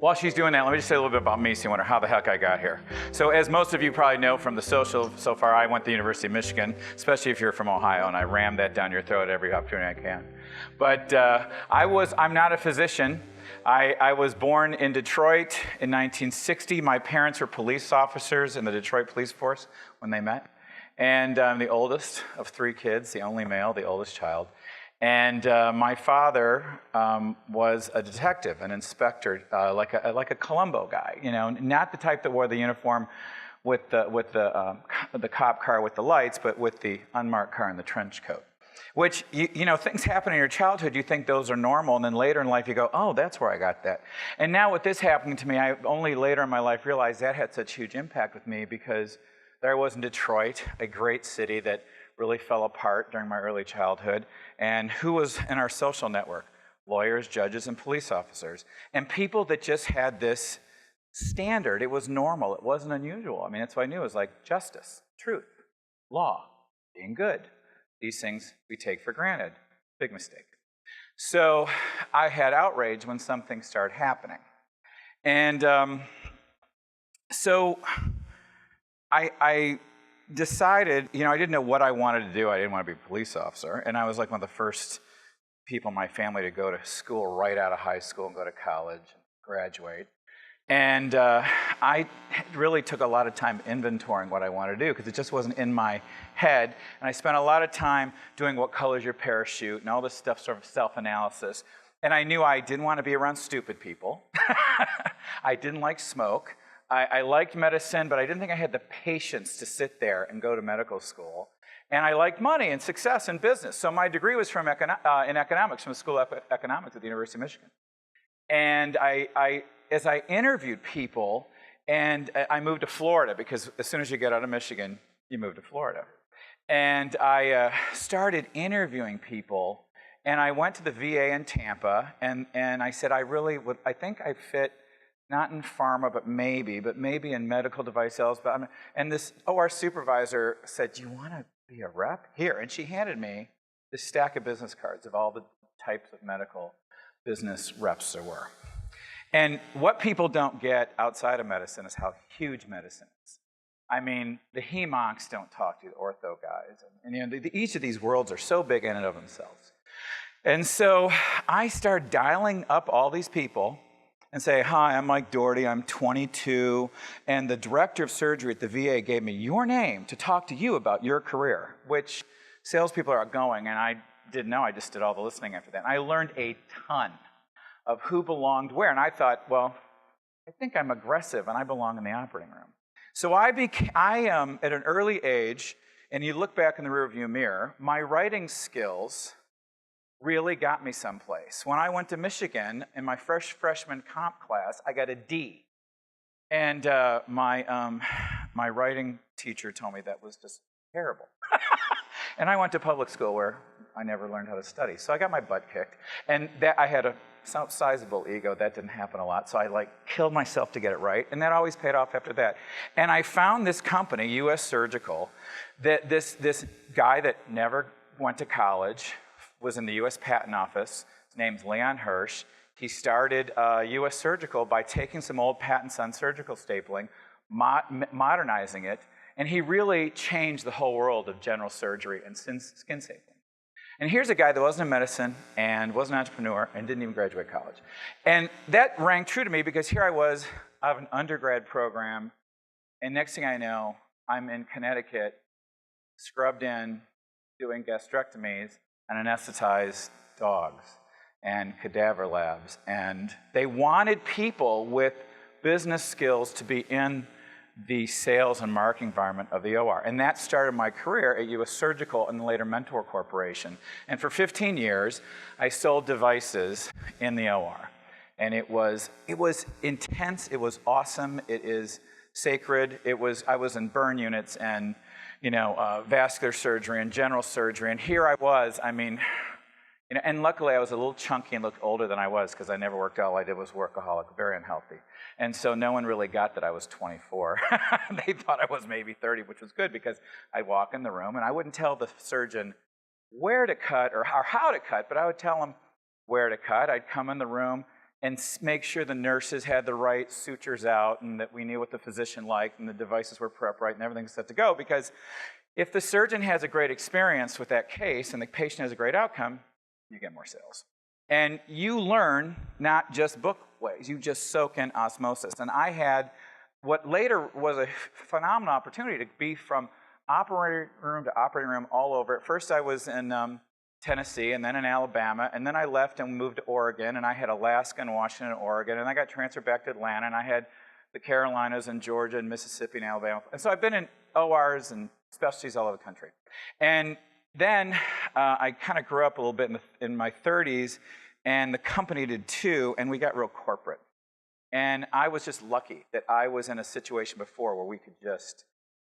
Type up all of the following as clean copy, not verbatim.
While she's doing that, let me just say a little bit about me, so you wonder how the heck I got here. So as most of you probably know from the social so far, I went to the University of Michigan, especially if you're from Ohio, and I rammed that down your throat every opportunity I can. But I'm not a physician. I was born in Detroit in 1960. My parents were police officers in the Detroit police force when they met. And I'm the oldest of 3 kids, the only male, the oldest child. And my father was a detective, an inspector, like a Columbo guy, you know, not the type that wore the uniform with the cop car with the lights, but with the unmarked car and the trench coat. Which, you know, things happen in your childhood, you think those are normal, and then later in life you go, oh, that's where I got that. And now with this happening to me, I only later in my life realized that had such huge impact with me, because there I was in Detroit, a great city that really fell apart during my early childhood. And who was in our social network? Lawyers, judges, and police officers. And people that just had this standard. It was normal. It wasn't unusual. I mean, that's what I knew. It was like justice, truth, law, being good. These things we take for granted. Big mistake. So I had outrage when something started happening. And so I decided, you know, I didn't know what I wanted to do. I didn't want to be a police officer. And I was like one of the first people in my family to go to school right out of high school and go to college and graduate. And I really took a lot of time inventorying what I wanted to do, because it just wasn't in my head. And I spent a lot of time doing what color's your parachute and all this stuff, sort of self-analysis. And I knew I didn't want to be around stupid people. I didn't like smoke. I liked medicine, but I didn't think I had the patience to sit there and go to medical school. And I liked money and success and business. So my degree was in economics, from the School of Economics at the University of Michigan. And as I interviewed people, and I moved to Florida, because as soon as you get out of Michigan, you move to Florida. And I started interviewing people, and I went to the VA in Tampa, and I said, I think I fit, not in pharma, but maybe in medical device sales. And this OR supervisor said, do you want to be a rep? Here. And she handed me this stack of business cards of all the types of medical business reps there were. And what people don't get outside of medicine is how huge medicine is. I mean, the hemoncs don't talk to the ortho guys. And you know, each of these worlds are so big in and of themselves. And so I started dialing up all these people and say, hi, I'm Mike Daugherty, I'm 22, and the director of surgery at the VA gave me your name to talk to you about your career, which salespeople are outgoing, and I didn't know. I just did all the listening after that. And I learned a ton of who belonged where, and I thought, well, I think I'm aggressive, and I belong in the operating room. So I at an early age, and you look back in the rearview mirror, my writing skills really got me someplace. When I went to Michigan in my freshman comp class, I got a D. And my writing teacher told me that was just terrible. And I went to public school where I never learned how to study. So I got my butt kicked. And I had a sizable ego. That didn't happen a lot. So I killed myself to get it right. And that always paid off after that. And I found this company, US Surgical, that this guy that never went to college, was in the US Patent Office. His name's Leon Hirsch. He started US Surgical by taking some old patents on surgical stapling, modernizing it, and he really changed the whole world of general surgery and skin stapling. And here's a guy that wasn't in medicine and was an entrepreneur and didn't even graduate college. And that rang true to me, because here I was out of an undergrad program, and next thing I know, I'm in Connecticut, scrubbed in, doing gastrectomies, and anesthetized dogs and cadaver labs. And they wanted people with business skills to be in the sales and marketing environment of the OR. And that started my career at US Surgical and later Mentor Corporation. And for 15 years, I sold devices in the OR. And it was intense, it was awesome, it is sacred. I was in burn units and vascular surgery and general surgery, and here I was, and luckily I was a little chunky and looked older than I was, because I never worked out. All I did was workaholic, very unhealthy. And so no one really got that I was 24. They thought I was maybe 30, which was good, because I'd walk in the room and I wouldn't tell the surgeon where to cut or how to cut, but I would tell him where to cut. I'd come in the room, and make sure the nurses had the right sutures out and that we knew what the physician liked and the devices were prepped right and everything's set to go. Because if the surgeon has a great experience with that case and the patient has a great outcome, you get more sales. And you learn not just book ways, you just soak in osmosis. And I had what later was a phenomenal opportunity to be from operating room to operating room all over. At first I was in Tennessee, and then in Alabama, and then I left and moved to Oregon, and I had Alaska and Washington and Oregon, and I got transferred back to Atlanta, and I had the Carolinas and Georgia and Mississippi and Alabama. And so I've been in ORs and specialties all over the country. And then I kind of grew up a little bit in my 30s, and the company did too, and we got real corporate. And I was just lucky that I was in a situation before where we could just,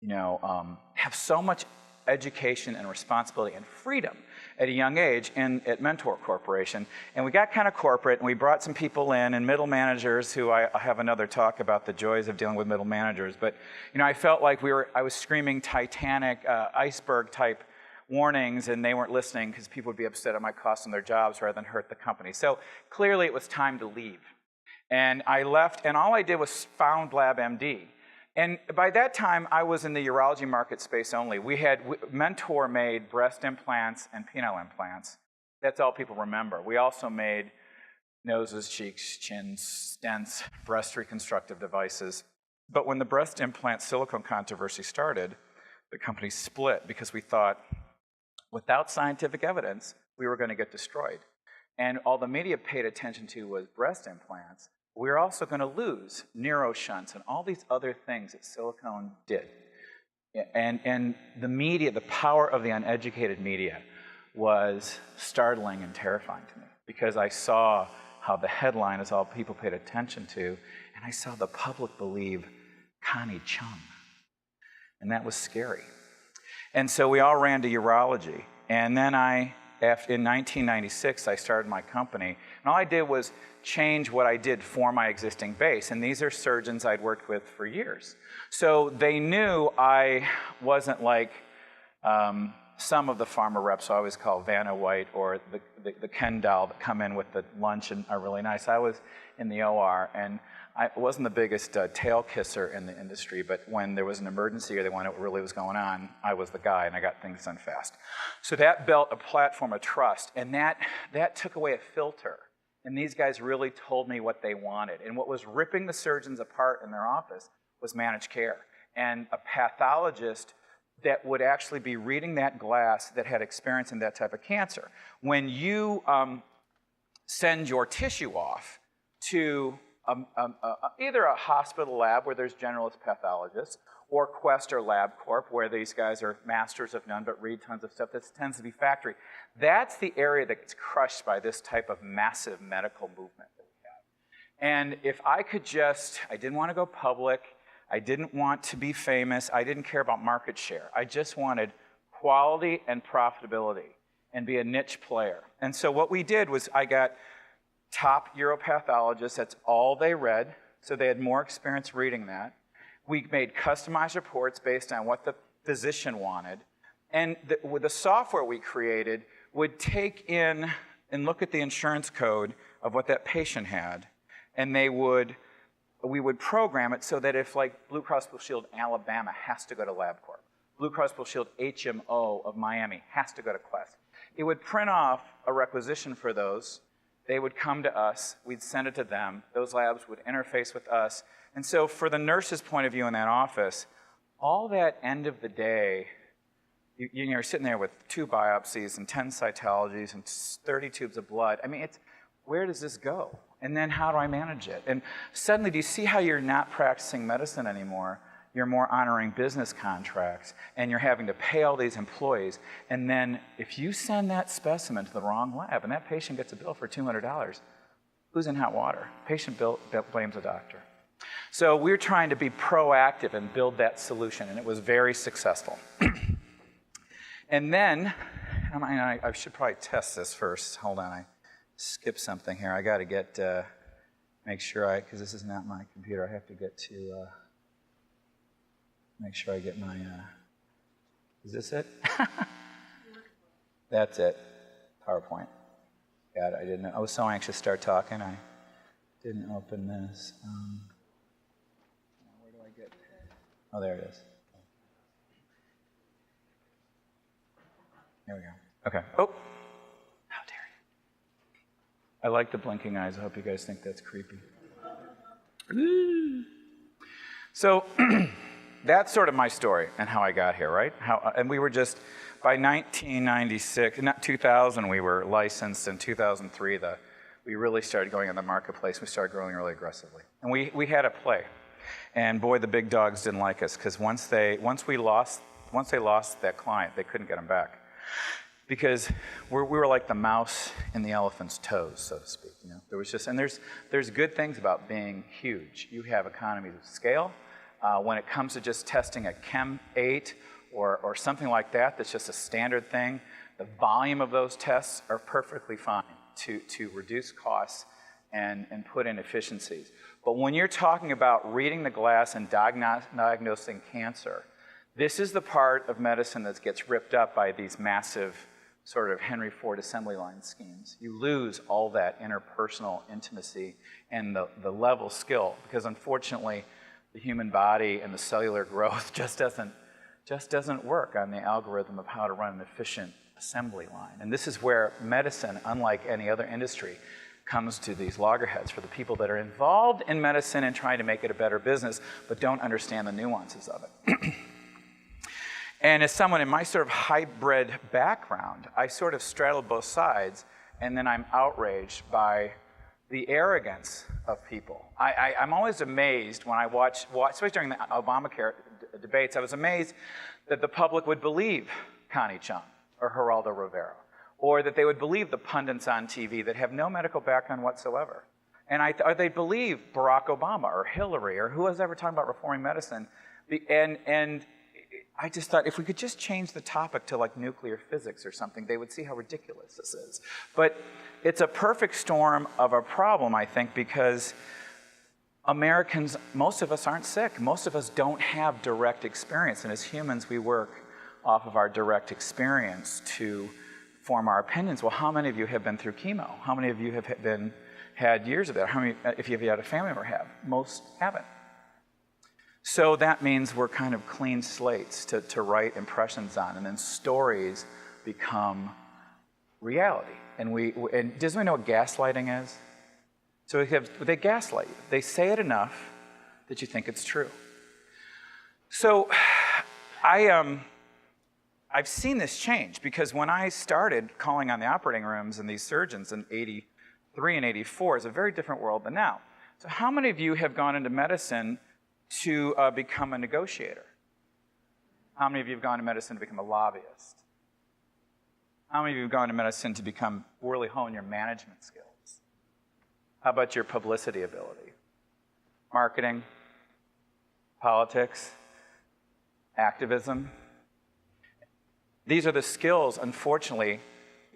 have so much education and responsibility and freedom at a young age at Mentor Corporation. And we got kind of corporate, and we brought some people in, and middle managers who I have another talk about the joys of dealing with middle managers. But I felt like I was screaming Titanic, iceberg type warnings, and they weren't listening because people would be upset it might cost them their jobs rather than hurt the company. So clearly it was time to leave. And I left, and all I did was found LabMD. And by that time, I was in the urology market space only. Mentor made breast implants and penile implants. That's all people remember. We also made noses, cheeks, chins, stents, breast reconstructive devices. But when the breast implant silicone controversy started, the company split because we thought, without scientific evidence, we were going to get destroyed. And all the media paid attention to was breast implants. We were also going to lose neuroshunts and all these other things that silicone did. And the media, the power of the uneducated media was startling and terrifying to me because I saw how the headline is all people paid attention to, and I saw the public believe Connie Chung. And that was scary. And so we all ran to urology. And then in 1996, I started my company. And all I did was change what I did for my existing base. And these are surgeons I'd worked with for years. So they knew I wasn't like some of the pharma reps I always call Vanna White or the Ken doll that come in with the lunch and are really nice. I was in the OR, and I wasn't the biggest tail kisser in the industry, but when there was an emergency or they wanted to know what really was going on, I was the guy, and I got things done fast. So that built a platform of trust, and that took away a filter. And these guys really told me what they wanted. And what was ripping the surgeons apart in their office was managed care. And a pathologist that would actually be reading that glass that had experience in that type of cancer. When you send your tissue off to either a hospital lab where there's generalist pathologists, or Quest or LabCorp, where these guys are masters of none but read tons of stuff. That tends to be factory. That's the area that gets crushed by this type of massive medical movement that we have. And if I could I didn't want to go public, I didn't want to be famous, I didn't care about market share. I just wanted quality and profitability and be a niche player. And so what we did was I got top uropathologists, that's all they read, so they had more experience reading that. We made customized reports based on what the physician wanted. And with the software we created would take in and look at the insurance code of what that patient had, and we would program it so that if like Blue Cross Blue Shield Alabama has to go to LabCorp, Blue Cross Blue Shield HMO of Miami has to go to Quest, it would print off a requisition for those. They would come to us, we'd send it to them, those labs would interface with us. And so for the nurse's point of view in that office, all that end of the day, you're sitting there with 2 biopsies and 10 cytologies and 30 tubes of blood. I mean, where does this go? And then how do I manage it? And suddenly, do you see how you're not practicing medicine anymore? You're more honoring business contracts, and you're having to pay all these employees. And then if you send that specimen to the wrong lab and that patient gets a bill for $200, who's in hot water? Patient blames the doctor. So we're trying to be proactive and build that solution, and it was very successful. And then, I should probably test this first. Hold on, I skipped something here. I got to make sure because this is not my computer. I have to get to, make sure I get my, is this it? That's it, PowerPoint. God, I didn't know. I was so anxious to start talking. didn't open this. Where do I get? Oh, there it is. There we go. Okay. Oh, how dare you. I like the blinking eyes. I hope you guys think that's creepy. So that's sort of my story and how I got here, right? And we were just, by 1996, not 2000, we were licensed. In 2003, we really started going in the marketplace. We started growing really aggressively. And we had a play. And boy, the big dogs didn't like us, because once they lost that client, they couldn't get them back. Because we were like the mouse in the elephant's toes, so to speak. You know, there was just, and there's good things about being huge. You have economies of scale. When it comes to just testing a Chem 8 or something like that, that's just a standard thing, the volume of those tests are perfectly fine to reduce costs and put in efficiencies. But when you're talking about reading the glass and diagnosing cancer, this is the part of medicine that gets ripped up by these massive sort of Henry Ford assembly line schemes. You lose all that interpersonal intimacy and the level skill, because unfortunately the human body and the cellular growth just doesn't work on the algorithm of how to run an efficient assembly line. And this is where medicine, unlike any other industry, comes to these loggerheads for the people that are involved in medicine and trying to make it a better business, but don't understand the nuances of it. And as someone in my sort of hybrid background, I sort of straddle both sides, and then I'm outraged by the arrogance of people. I'm always amazed when I watch, especially during the Obamacare debates, I was amazed that the public would believe Connie Chung or Geraldo Rivera, or that they would believe the pundits on TV that have no medical background whatsoever. And or they believe Barack Obama or Hillary or who was ever talking about reforming medicine. And I just thought if we could just change the topic to like nuclear physics or something, they would see how ridiculous this is. But it's a perfect storm of a problem, I think, because Americans, most of us aren't sick. Most of us don't have direct experience. And as humans, we work off of our direct experience to form our opinions. Well, how many of you have been through chemo? How many of you have had years of that? How many, if you have had a family member, have? Most haven't. So that means we're kind of clean slates to write impressions on, and then stories become reality. And does anyone know what gaslighting is? So they gaslight you. They say it enough that you think it's true. So I've seen this change, because when I started calling on the operating rooms and these surgeons in 83 and 84, it's a very different world than now. So how many of you have gone into medicine to become a negotiator? How many of you have gone to medicine to become a lobbyist? How many of you have gone to medicine to really hone your management skills? How about your publicity ability? Marketing, politics, activism. These are the skills, unfortunately,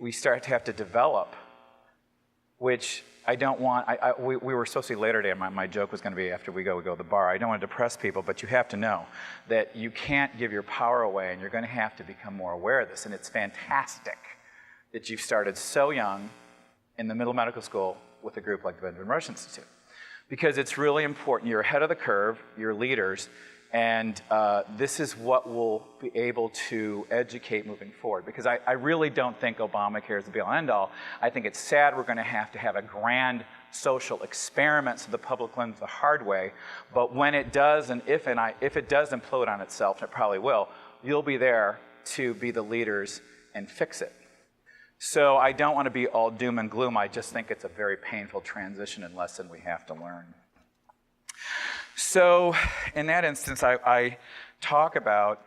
we start to have to develop, which I don't want. We were supposed to be later today, and my joke was going to be after we go to the bar. I don't want to depress people, but you have to know that you can't give your power away, and you're going to have to become more aware of this. And it's fantastic that you've started so young in the middle of medical school with a group like the Benjamin Rush Institute, because it's really important. You're ahead of the curve, you're leaders, and this is what will be able to educate moving forward. Because I really don't think Obamacare is the be-all and end-all. I think it's sad we're going to have a grand social experiment so the public learns the hard way. But when it does, and if it does implode on itself, and it probably will, you'll be there to be the leaders and fix it. So I don't want to be all doom and gloom. I just think it's a very painful transition and lesson we have to learn. So in that instance, I talk about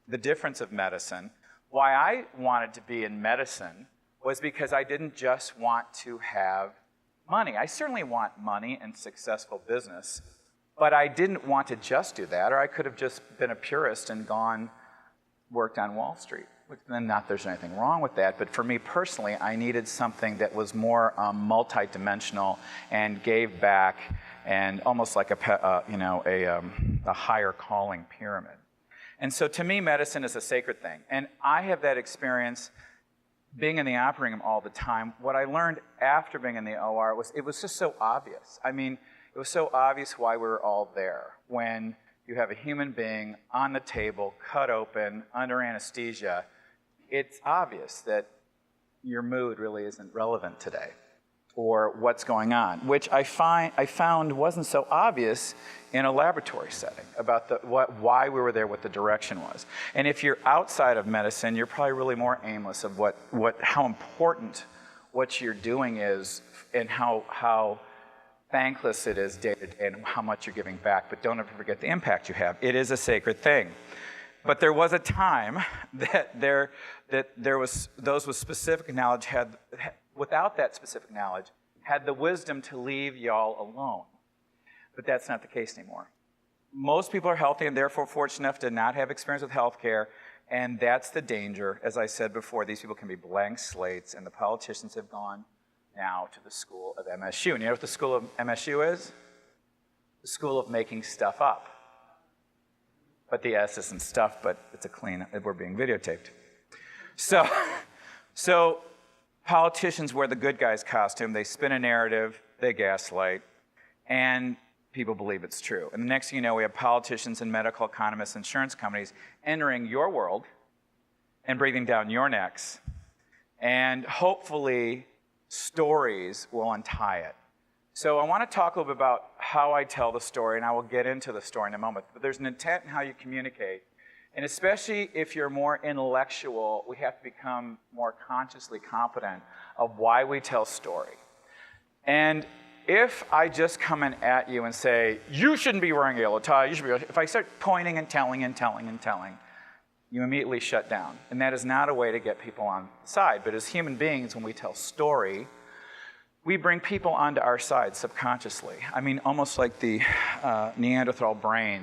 the difference of medicine. Why I wanted to be in medicine was because I didn't just want to have money. I certainly want money and successful business, but I didn't want to just do that, or I could have just been a purist and worked on Wall Street. And not there's anything wrong with that, but for me personally, I needed something that was more multi-dimensional and gave back, and almost like a higher calling pyramid. And so to me, medicine is a sacred thing. And I have that experience being in the operating room all the time, what I learned after being in the OR was it was just so obvious. I mean, it was so obvious why we were all there. When you have a human being on the table, cut open, under anesthesia, it's obvious that your mood really isn't relevant today, or what's going on, which I found wasn't so obvious in a laboratory setting about why we were there, what the direction was. And if you're outside of medicine, you're probably really more aimless of how important what you're doing is, and how thankless it is and how much you're giving back. But don't ever forget the impact you have. It is a sacred thing. But there was a time that there was those with specific knowledge without that specific knowledge, had the wisdom to leave y'all alone. But that's not the case anymore. Most people are healthy and therefore fortunate enough to not have experience with healthcare, and that's the danger. As I said before, these people can be blank slates, and the politicians have gone now to the school of MSU. And you know what the school of MSU is? The school of making stuff up. But the S isn't stuff, but it's a clean, we're being videotaped. So politicians wear the good guy's costume, they spin a narrative, they gaslight, and people believe it's true. And the next thing you know, we have politicians and medical economists, insurance companies entering your world and breathing down your necks. And hopefully, stories will untie it. So I want to talk a little bit about how I tell the story, and I will get into the story in a moment. But there's an intent in how you communicate. And especially if you're more intellectual, we have to become more consciously competent of why we tell story. And if I just come in at you and say, you shouldn't be wearing a yellow tie, you should be, if I start pointing and telling and telling and telling, you immediately shut down. And that is not a way to get people on the side. But as human beings, when we tell story, we bring people onto our side subconsciously. I mean, almost like the Neanderthal brain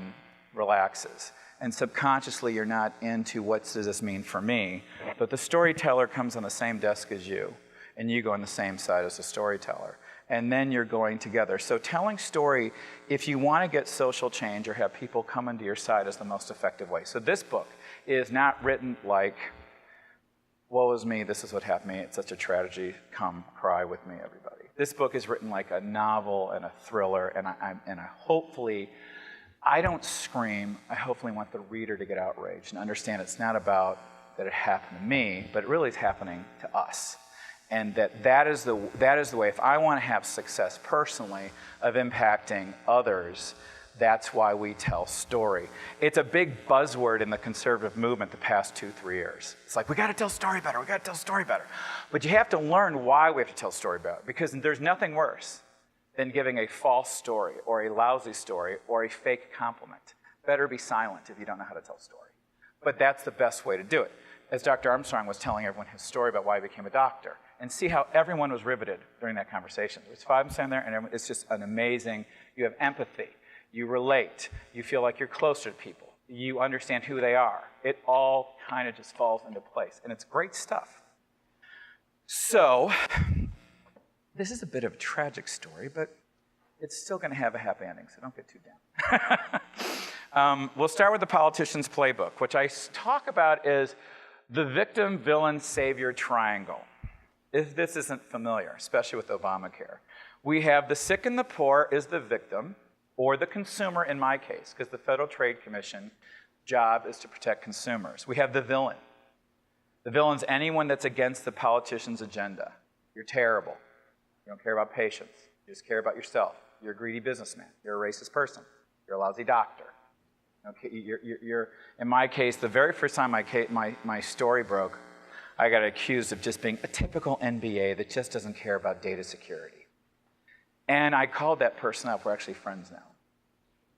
relaxes. And subconsciously, you're not into what does this mean for me, but the storyteller comes on the same desk as you, and you go on the same side as the storyteller. And then you're going together. So telling story, if you want to get social change or have people come into your side, is the most effective way. So this book is not written like, woe is me, this is what happened to me, it's such a tragedy, come cry with me, everybody. This book is written like a novel and a thriller, and I hopefully, I don't scream, I hopefully want the reader to get outraged and understand it's not about that it happened to me, but it really is happening to us. And that is the way, if I want to have success personally of impacting others, that's why we tell story. It's a big buzzword in the conservative movement the past 2-3 years. It's like, we got to tell story better, we got to tell story better. But you have to learn why we have to tell story better, because there's nothing worse than giving a false story or a lousy story or a fake compliment. Better be silent if you don't know how to tell story. But that's the best way to do it. As Dr. Armstrong was telling everyone his story about why he became a doctor, and see how everyone was riveted during that conversation. There's 5 of them standing there, and it's just an amazing, you have empathy, you relate, you feel like you're closer to people, you understand who they are. It all kind of just falls into place, and it's great stuff. So, this is a bit of a tragic story, but it's still going to have a happy ending, so don't get too down. We'll start with the Politicians Playbook, which I talk about as the victim, villain, savior triangle. If this isn't familiar, especially with Obamacare. We have the sick and the poor is the victim, or the consumer in my case, because the Federal Trade Commission job is to protect consumers. We have the villain. The villain's anyone that's against the politician's agenda. You're terrible. You don't care about patients. You just care about yourself. You're a greedy businessman. You're a racist person. You're a lousy doctor. Okay, you're in my case, the very first time my story broke, I got accused of just being a typical NBA that just doesn't care about data security. And I called that person up. We're actually friends now.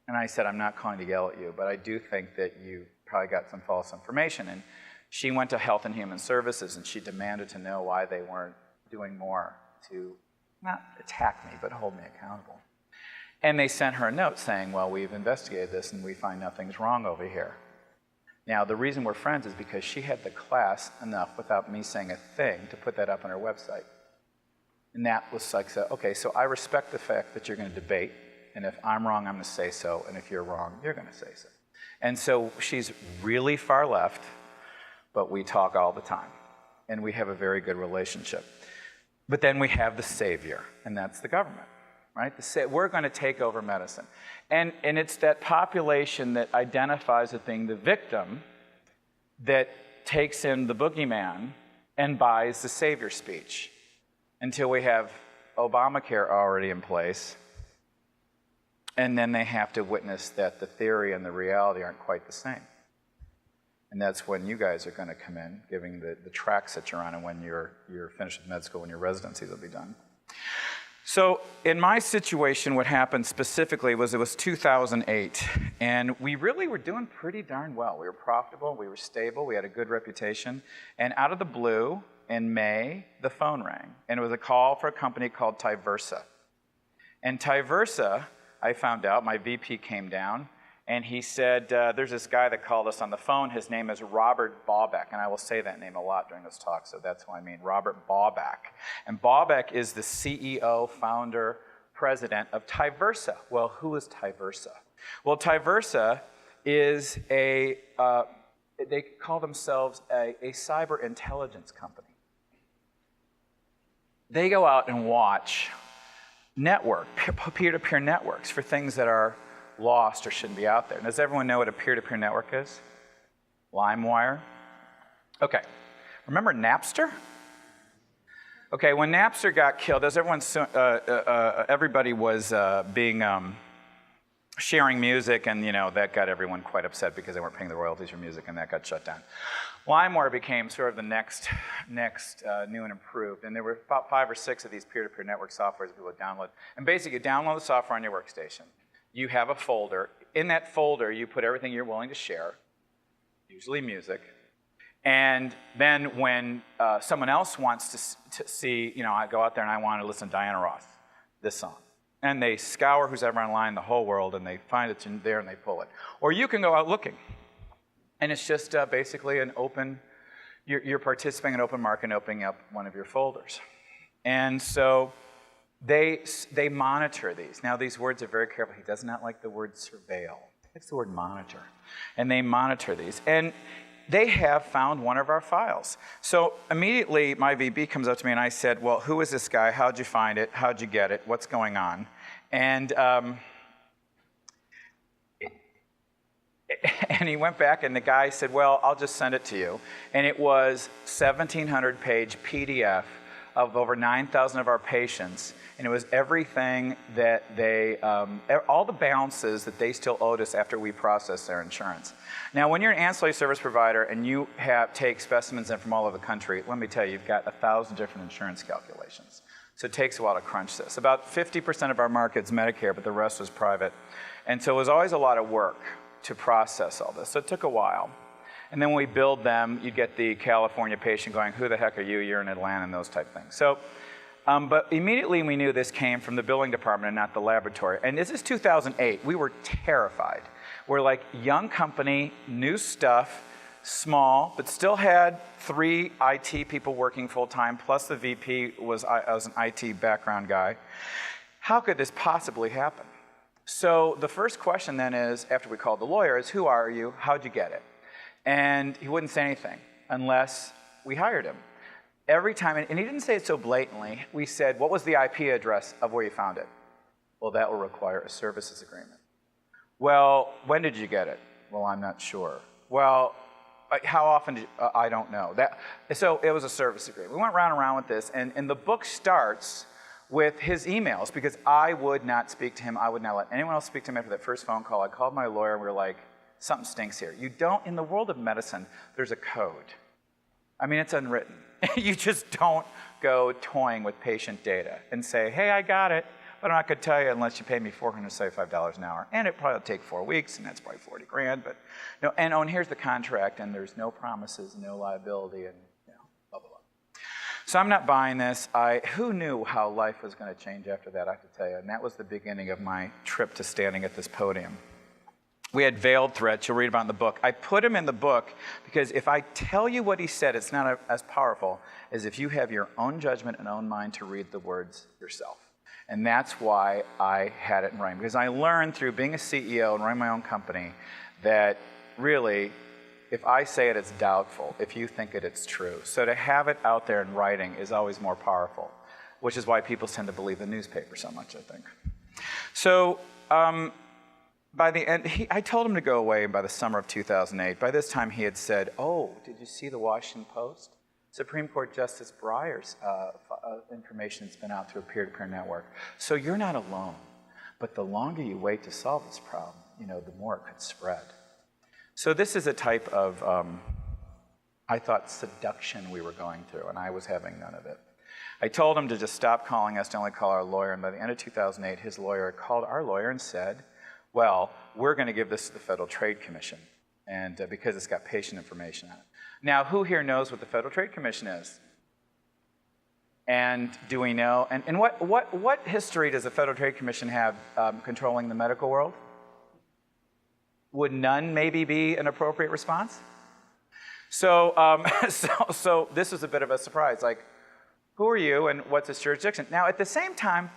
And I said, I'm not calling to yell at you, but I do think that you probably got some false information. And she went to Health and Human Services, and she demanded to know why they weren't doing more to not attack me, but hold me accountable. And they sent her a note saying, well, we've investigated this, and we find nothing's wrong over here. Now, the reason we're friends is because she had the class enough without me saying a thing to put that up on her website. And that was like, okay, so I respect the fact that you're going to debate, and if I'm wrong, I'm going to say so, and if you're wrong, you're going to say so. And so she's really far left, but we talk all the time. and we have a very good relationship. But then we have the savior, and that's the government, right? We're going to take over medicine. And it's that population that identifies the thing, the victim, that takes in the boogeyman and buys the savior speech until we have Obamacare already in place. And then they have to witness that the theory and the reality aren't quite the same. And that's when you guys are going to come in, giving the tracks that you're on, and when you're finished with med school, when your residencies will be done. So in my situation, what happened specifically was it was 2008, and we really were doing pretty darn well. We were profitable, we were stable, we had a good reputation, and out of the blue, in May, the phone rang, and it was a call for a company called Tyversa. And Tyversa, I found out, my VP came down, and he said, there's this guy that called us on the phone. His name is Robert Baubeck, and I will say that name a lot during this talk, so that's what I mean, Robert Baubeck. And Baubeck is the CEO, founder, president of Tyversa. Well, who is Tyversa? Well, Tyversa is they call themselves a cyber intelligence company. They go out and watch peer-to-peer networks for things that are lost or shouldn't be out there. Does everyone know what a peer-to-peer network is? LimeWire? Okay. Remember Napster? Okay, when Napster got killed, as everybody was sharing music, and that got everyone quite upset because they weren't paying the royalties for music, and that got shut down. LimeWire became sort of the next new and improved, and there were about 5 or 6 of these peer-to-peer network softwares people would download. And basically, you download the software on your workstation. You have a folder. In that folder, you put everything you're willing to share, usually music. And then when someone else wants to see, I go out there and I want to listen to Diana Ross, this song. And they scour who's ever online, the whole world, and they find it's in there and they pull it. Or you can go out looking. And it's just basically an open, you're participating in an open market and opening up one of your folders. And so they monitor these. Now, these words are very careful. He does not like the word surveil. It's the word monitor. And they monitor these. And they have found one of our files. So immediately, my VP comes up to me and I said, well, who is this guy? How'd you find it? How'd you get it? What's going on? And he went back and the guy said, well, I'll just send it to you. And it was 1,700-page PDF of over 9,000 of our patients, and it was everything that all the balances that they still owed us after we processed their insurance. Now, when you're an ancillary service provider and you take specimens in from all over the country, let me tell you, you've got 1,000 different insurance calculations. So it takes a while to crunch this. About 50% of our market's Medicare, but the rest was private. And so it was always a lot of work to process all this. So it took a while. And then when we billed them, you'd get the California patient going, who the heck are you? You're in Atlanta, and those type things. So, but immediately we knew this came from the billing department and not the laboratory. And this is 2008. We were terrified. We're like, young company, new stuff, small, but still had 3 IT people working full-time, plus the VP was an IT background guy. How could this possibly happen? So the first question then is, after we called the lawyer, is who are you? How'd you get it? And he wouldn't say anything unless we hired him. Every time, and he didn't say it so blatantly, we said, what was the IP address of where you found it? Well, that will require a services agreement. Well, when did you get it? Well, I'm not sure. Well, how often did you, I don't know. So it was a service agreement. We went round and round with this, and the book starts with his emails, because I would not speak to him. I would not let anyone else speak to him after that first phone call. I called my lawyer, and we were like, something stinks here. You don't, in the world of medicine, there's a code. I mean, it's unwritten. You just don't go toying with patient data and say, hey, I got it, but I'm not going to tell you unless you pay me $475 an hour. And it probably will take 4 weeks, and that's probably 40 grand. But no, and here's the contract, and there's no promises, no liability, and blah, blah, blah. So I'm not buying this. Who knew how life was going to change after that, I have to tell you. And that was the beginning of my trip to standing at this podium. We had veiled threats, you'll read about in the book. I put him in the book because if I tell you what he said, it's not as powerful as if you have your own judgment and own mind to read the words yourself. And that's why I had it in writing. Because I learned through being a CEO and running my own company that really If I say it, it's doubtful. If you think it, it's true. So to have it out there in writing is always more powerful, which is why people tend to believe the newspaper so much, I think. So by the end, I told him to go away by the summer of 2008. By this time, he had said, oh, did you see the Washington Post? Supreme Court Justice Breyer's information has been out through a peer-to-peer network. So you're not alone. But the longer you wait to solve this problem, the more it could spread. So this is a type of, I thought, seduction we were going through, and I was having none of it. I told him to just stop calling us, to only call our lawyer, and by the end of 2008, his lawyer called our lawyer and said, well, we're going to give this to the Federal Trade Commission, and because it's got patient information on it. Now, who here knows what the Federal Trade Commission is? And do we know, and what history does the Federal Trade Commission have controlling the medical world? Would none maybe be an appropriate response? So, so this was a bit of a surprise, like, who are you and what's its jurisdiction? Now, at the same time,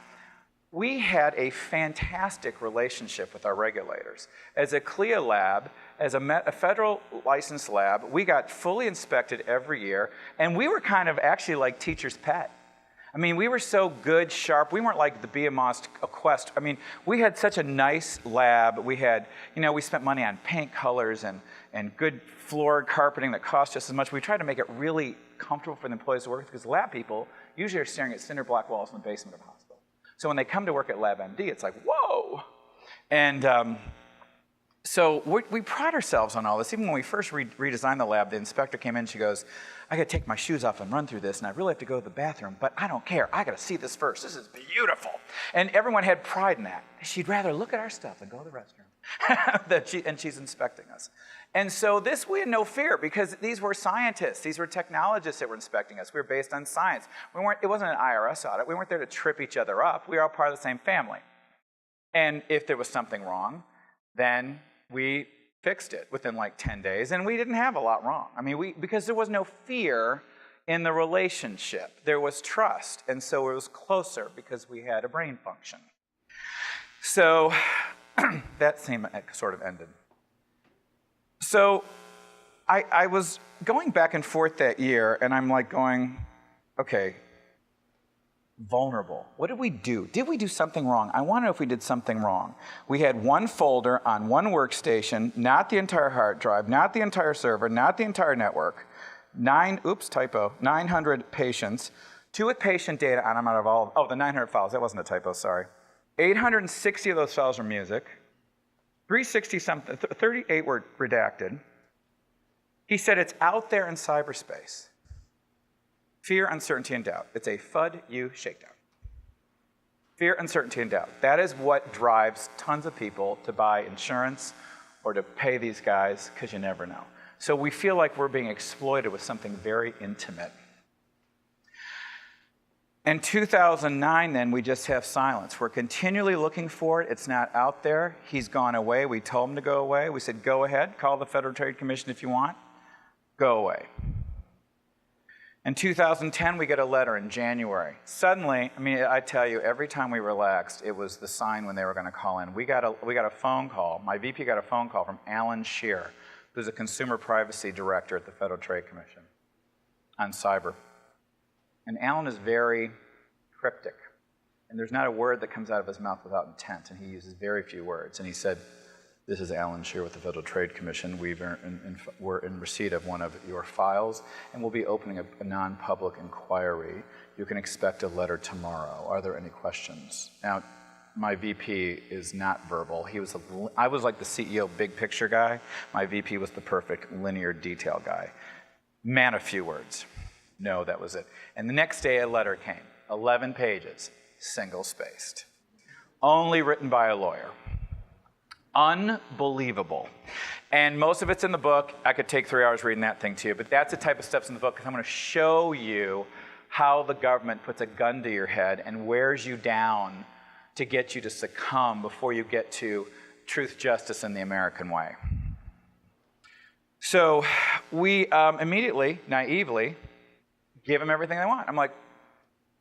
we had a fantastic relationship with our regulators. As a CLIA lab, as a federal licensed lab, we got fully inspected every year, and we were kind of actually like teacher's pet. I mean, we were so good, sharp. We weren't like the BMOS Quest. I mean, we had such a nice lab. We had, we spent money on paint colors and good floor carpeting that cost just as much. We tried to make it really comfortable for the employees to work with, because lab people usually are staring at cinder block walls in the basement of a hospital. So when they come to work at LabMD, it's like, whoa. And so we pride ourselves on all this. Even when we first redesigned the lab, the inspector came in, she goes, I gotta take my shoes off and run through this, and I really have to go to the bathroom, but I don't care. I gotta see this first. This is beautiful. And everyone had pride in that. She'd rather look at our stuff than go to the restroom. And she's inspecting us. And so this, we had no fear, because these were scientists. These were technologists that were inspecting us. We were based on science. It wasn't an IRS audit. We weren't there to trip each other up. We were all part of the same family. And if there was something wrong, then we fixed it within like 10 days, and we didn't have a lot wrong. I mean, because there was no fear in the relationship. There was trust, and so it was closer because we had a brain function. So that scene sort of ended. So I was going back and forth that year, and I'm like going, okay, vulnerable. What did we do? Did we do something wrong? I want to know if we did something wrong. We had one folder on one workstation, not the entire hard drive, not the entire server, not the entire network. 900 patients, 2 with patient data on them out of all, the 900 files, that wasn't a typo, sorry. 860 of those files were music. 360-something, 38 were redacted. He said it's out there in cyberspace. Fear, uncertainty, and doubt. It's a FUD-U shakedown. Fear, uncertainty, and doubt. That is what drives tons of people to buy insurance or to pay these guys, because you never know. So we feel like we're being exploited with something very intimate. In 2009, then, we just have silence. We're continually looking for it. It's not out there. He's gone away. We told him to go away. We said, go ahead, call the Federal Trade Commission if you want. Go away. In 2010, we get a letter in January. Suddenly, I mean, I tell you, every time we relaxed, it was the sign when they were going to call in. We got a phone call. My VP got a phone call from Alan Shearer, who's a consumer privacy director at the Federal Trade Commission on cyber. And Alan is very cryptic. And there's not a word that comes out of his mouth without intent, and he uses very few words. And he said, this is Alan Shearer with the Federal Trade Commission. We're in receipt of one of your files, and we'll be opening a non-public inquiry. You can expect a letter tomorrow. Are there any questions? Now, my VP is not verbal. I was like the CEO big picture guy. My VP was the perfect linear detail guy. Man of few words. No, that was it. And the next day a letter came, 11 pages, single-spaced. Only written by a lawyer. Unbelievable. And most of it's in the book. I could take 3 hours reading that thing to you, but that's the type of stuff's in the book, because I'm going to show you how the government puts a gun to your head and wears you down to get you to succumb before you get to truth, justice, and the American way. So we immediately, naively, give them everything they want. I'm like,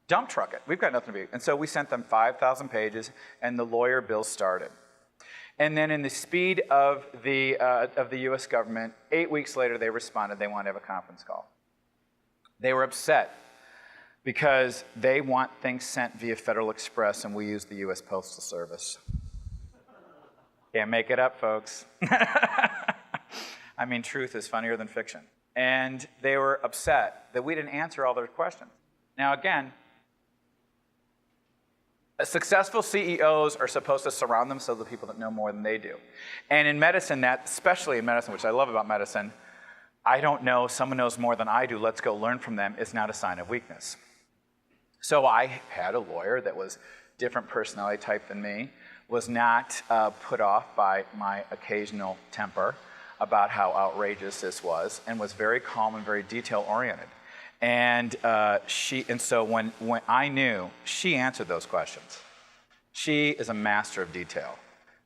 dump truck it. We've got nothing to be. And so we sent them 5,000 pages, and the lawyer bill started. And then in the speed of the US government, 8 weeks later they responded they wanted to have a conference call. They were upset because they want things sent via Federal Express and we use the US Postal Service. Can't make it up, folks. I mean, truth is funnier than fiction. And they were upset that we didn't answer all their questions. Now again, successful CEOs are supposed to surround themselves with people that know more than they do. And in medicine, especially in medicine, which I love about medicine, I don't know, someone knows more than I do, let's go learn from them, is not a sign of weakness. So I had a lawyer that was different personality type than me, was not put off by my occasional temper about how outrageous this was, and was very calm and very detail-oriented. And so when I knew, she answered those questions. She is a master of detail.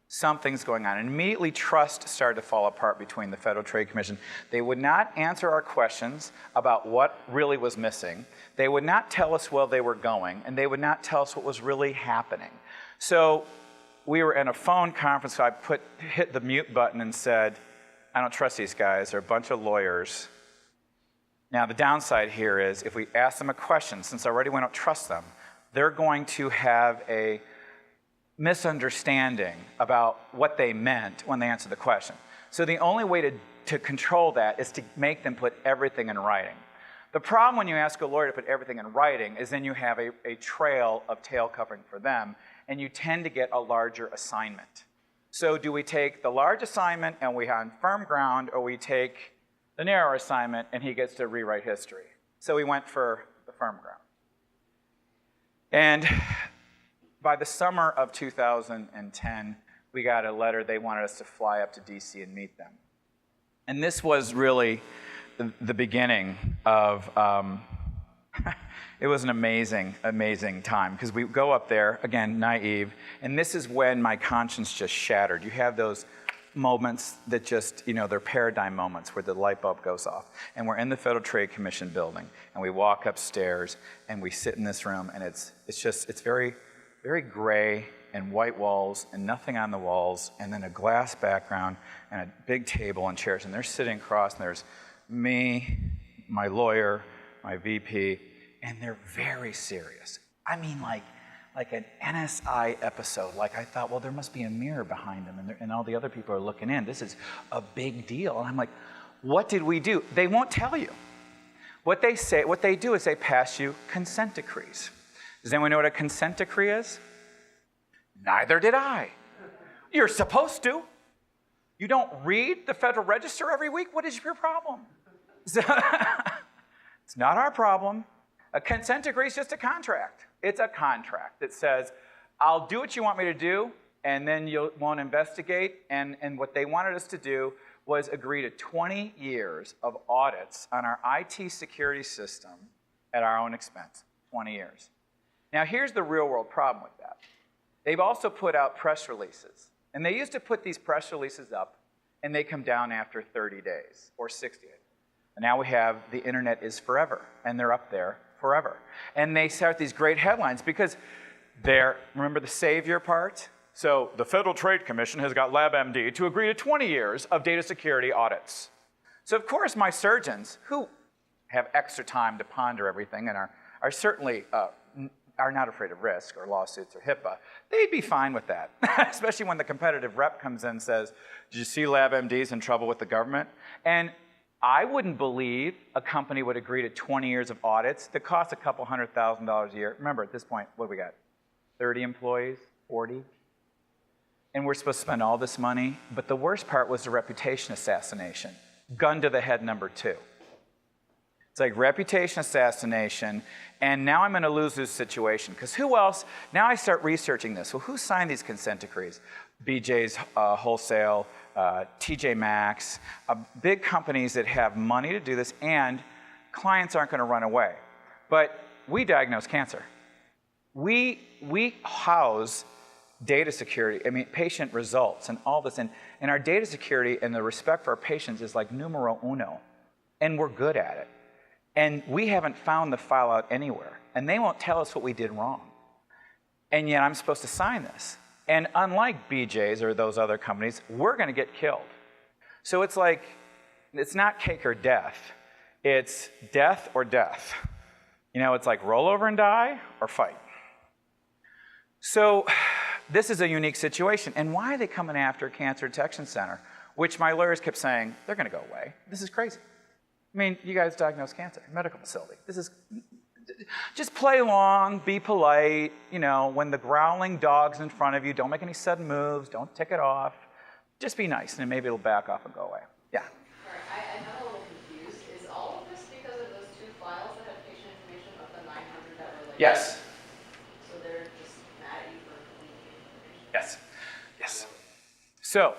Something's going on. And immediately trust started to fall apart between the Federal Trade Commission. They would not answer our questions about what really was missing. They would not tell us where they were going, and they would not tell us what was really happening. So we were in a phone conference, so I hit the mute button and said, I don't trust these guys. They're a bunch of lawyers. Now, the downside here is if we ask them a question, since already we don't trust them, they're going to have a misunderstanding about what they meant when they answered the question. So the only way to control that is to make them put everything in writing. The problem when you ask a lawyer to put everything in writing is then you have a trail of tail covering for them, and you tend to get a larger assignment. So do we take the large assignment and we on firm ground, or we take the narrow assignment and he gets to rewrite history? So we went for the firm ground. And by the summer of 2010, we got a letter. They wanted us to fly up to DC and meet them. And this was really the beginning of, it was an amazing, amazing time, because we go up there, again, naive, and this is when my conscience just shattered. You have those moments that just, they're paradigm moments where the light bulb goes off. And we're in the Federal Trade Commission building, and we walk upstairs, and we sit in this room, and it's very, very gray and white walls and nothing on the walls, and then a glass background and a big table and chairs, and they're sitting across, and there's me, my lawyer, my VP, and they're very serious. I mean, like an NSI episode. Like, I thought, well, there must be a mirror behind them, and all the other people are looking in. This is a big deal. And I'm like, what did we do? They won't tell you. What they do is they pass you consent decrees. Does anyone know what a consent decree is? Neither did I. You're supposed to. You don't read the Federal Register every week? What is your problem? It's not our problem. A consent decree is just a contract. It's a contract that says, I'll do what you want me to do, and then you won't investigate. And what they wanted us to do was agree to 20 years of audits on our IT security system at our own expense. 20 years. Now, here's the real-world problem with that. They've also put out press releases. And they used to put these press releases up, and they come down after 30 days or 60 days. And now we have the internet is forever, and they're up there forever. And they start these great headlines because remember the savior part? So the Federal Trade Commission has got LabMD to agree to 20 years of data security audits. So of course my surgeons, who have extra time to ponder everything and are certainly are not afraid of risk or lawsuits or HIPAA, they'd be fine with that. Especially when the competitive rep comes in and says, did you see LabMD's in trouble with the government? And I wouldn't believe a company would agree to 20 years of audits that cost a couple $100,000 a year. Remember, at this point, what do we got? 30 employees, 40? And we're supposed to spend all this money. But the worst part was the reputation assassination. Gun to the head number 2. It's like reputation assassination, and now I'm going to lose this situation. Because who else? Now I start researching this. Well, who signed these consent decrees? BJ's Wholesale, TJ Maxx, big companies that have money to do this, and clients aren't going to run away. But we diagnose cancer. We house data security, patient results and all this. And our data security and the respect for our patients is like numero uno. And we're good at it. And we haven't found the file out anywhere. And they won't tell us what we did wrong. And yet I'm supposed to sign this. And unlike BJ's or those other companies, we're going to get killed. So it's like, it's not cake or death. It's death or death. You know, it's like roll over and die or fight. So this is a unique situation. And why are they coming after Cancer Detection Center? Which my lawyers kept saying, they're going to go away. This is crazy. I mean, you guys diagnose cancer, medical facility. This is, just play along, be polite. You know, when the growling dog's in front of you, don't make any sudden moves, don't tick it off. Just be nice, and then maybe it'll back off and go away. Yeah? Sorry, I'm a little confused. Is all of this because of those 2 files that had patient information of the 900 that were like... Yes. So they're just mad at you for leaking information? Yes. Yes. So,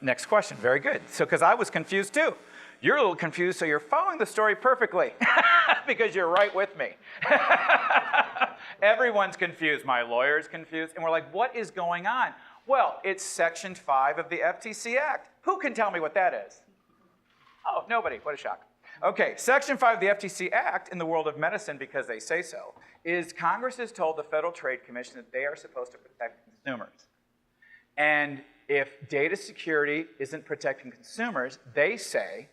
next question. Very good. So, because I was confused too. You're a little confused, so you're following the story perfectly because you're right with me. Everyone's confused. My lawyer's confused. And we're like, what is going on? Well, it's Section 5 of the FTC Act. Who can tell me what that is? Oh, nobody. What a shock. Okay, Section 5 of the FTC Act, in the world of medicine, because they say so, is Congress has told the Federal Trade Commission that they are supposed to protect consumers. And if data security isn't protecting consumers, they say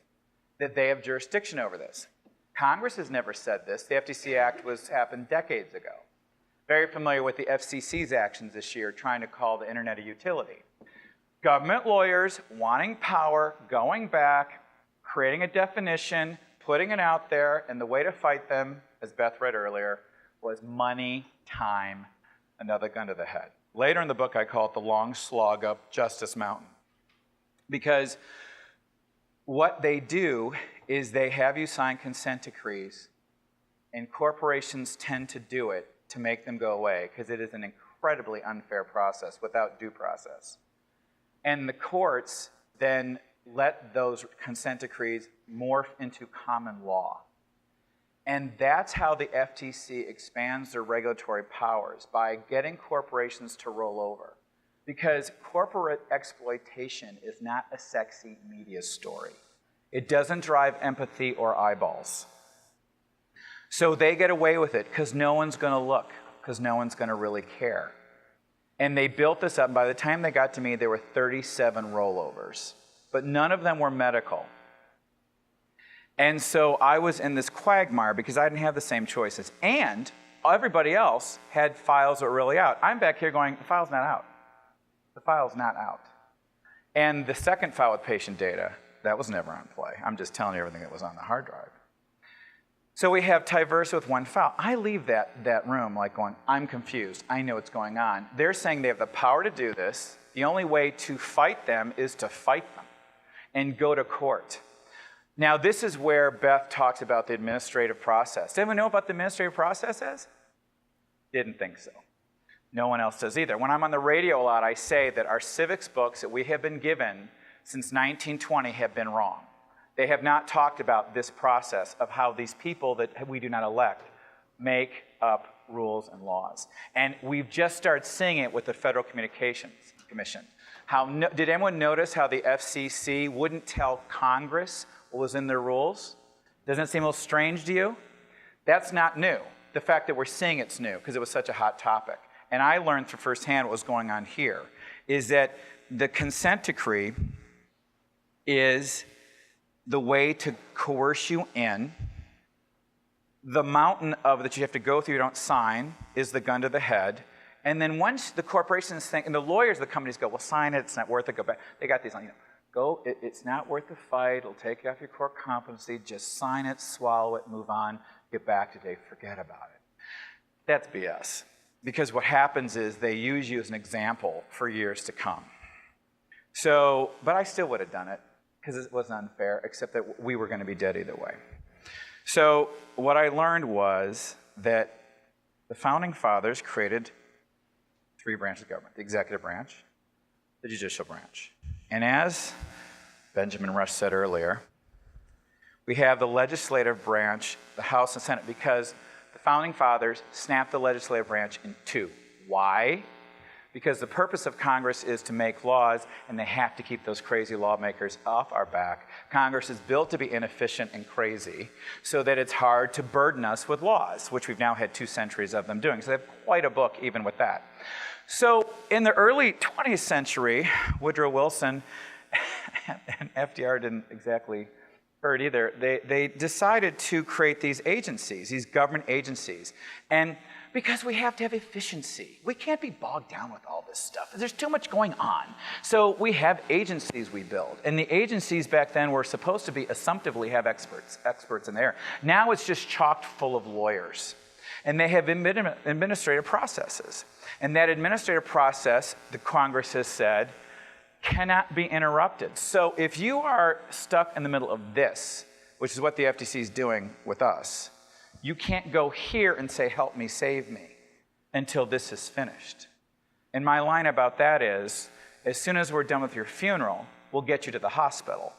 that they have jurisdiction over this. Congress has never said this. The FTC Act happened decades ago. Very familiar with the FCC's actions this year, trying to call the internet a utility. Government lawyers wanting power, going back, creating a definition, putting it out there, and the way to fight them, as Beth read earlier, was money, time, another gun to the head. Later in the book, I call it the long slog up Justice Mountain. Because what they do is they have you sign consent decrees, and corporations tend to do it to make them go away, because it is an incredibly unfair process without due process. And the courts then let those consent decrees morph into common law. And that's how the FTC expands their regulatory powers, by getting corporations to roll over. Because corporate exploitation is not a sexy media story. It doesn't drive empathy or eyeballs. So they get away with it because no one's going to look, because no one's going to really care. And they built this up, and by the time they got to me, there were 37 rollovers. But none of them were medical. And so I was in this quagmire because I didn't have the same choices. And everybody else had files that were really out. I'm back here going, the file's not out. The file's not out. And the second file with patient data, that was never on play. I'm just telling you everything that was on the hard drive. So we have Tyversa with one file. I leave that room like going, I'm confused. I know what's going on. They're saying they have the power to do this. The only way to fight them is to fight them and go to court. Now, this is where Beth talks about the administrative process. Does anyone know what the administrative process is? Didn't think so. No one else does either. When I'm on the radio a lot, I say that our civics books that we have been given since 1920 have been wrong. They have not talked about this process of how these people that we do not elect make up rules and laws. And we've just started seeing it with the Federal Communications Commission. Did anyone notice how the FCC wouldn't tell Congress what was in their rules? Doesn't it seem a little strange to you? That's not new. The fact that we're seeing it's new because it was such a hot topic. And I learned from firsthand what was going on here, is that the consent decree is the way to coerce you in. The mountain of that you have to go through, you don't sign, is the gun to the head. And then once the corporations think, and the lawyers of the companies go, well, sign it, it's not worth it, go back. They got these on, go, it's not worth the fight, it'll take you off your core competency, just sign it, swallow it, move on, get back today, forget about it. That's BS. Because what happens is they use you as an example for years to come. So, but I still would have done it, because it wasn't unfair, except that we were going to be dead either way. So what I learned was that the Founding Fathers created 3 branches of government: the executive branch, the judicial branch. And as Benjamin Rush said earlier, we have the legislative branch, the House and Senate, because the Founding Fathers snapped the legislative branch in 2. Why? Because the purpose of Congress is to make laws, and they have to keep those crazy lawmakers off our back. Congress is built to be inefficient and crazy so that it's hard to burden us with laws, which we've now had 2 centuries of them doing. So they have quite a book even with that. So in the early 20th century, Woodrow Wilson and FDR didn't exactly hurt either. They decided to create these agencies, these government agencies. And because we have to have efficiency. We can't be bogged down with all this stuff. There's too much going on. So we have agencies we build. And the agencies back then were supposed to be assumptively have experts in there. Now it's just chocked full of lawyers. And they have administrative processes. And that administrative process, the Congress has said, cannot be interrupted. So if you are stuck in the middle of this, which is what the FTC is doing with us, you can't go here and say, help me, save me, until this is finished. And my line about that is, as soon as we're done with your funeral, we'll get you to the hospital,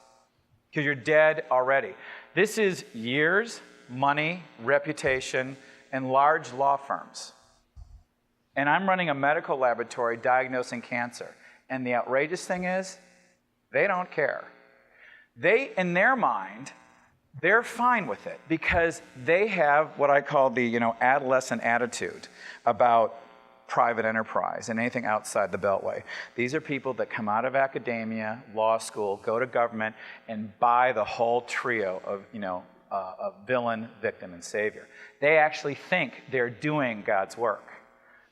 because you're dead already. This is years, money, reputation, and large law firms. And I'm running a medical laboratory diagnosing cancer. And the outrageous thing is, they don't care. They, in their mind, they're fine with it because they have what I call the adolescent attitude about private enterprise and anything outside the Beltway. These are people that come out of academia, law school, go to government, and buy the whole trio of of villain, victim, and savior. They actually think they're doing God's work.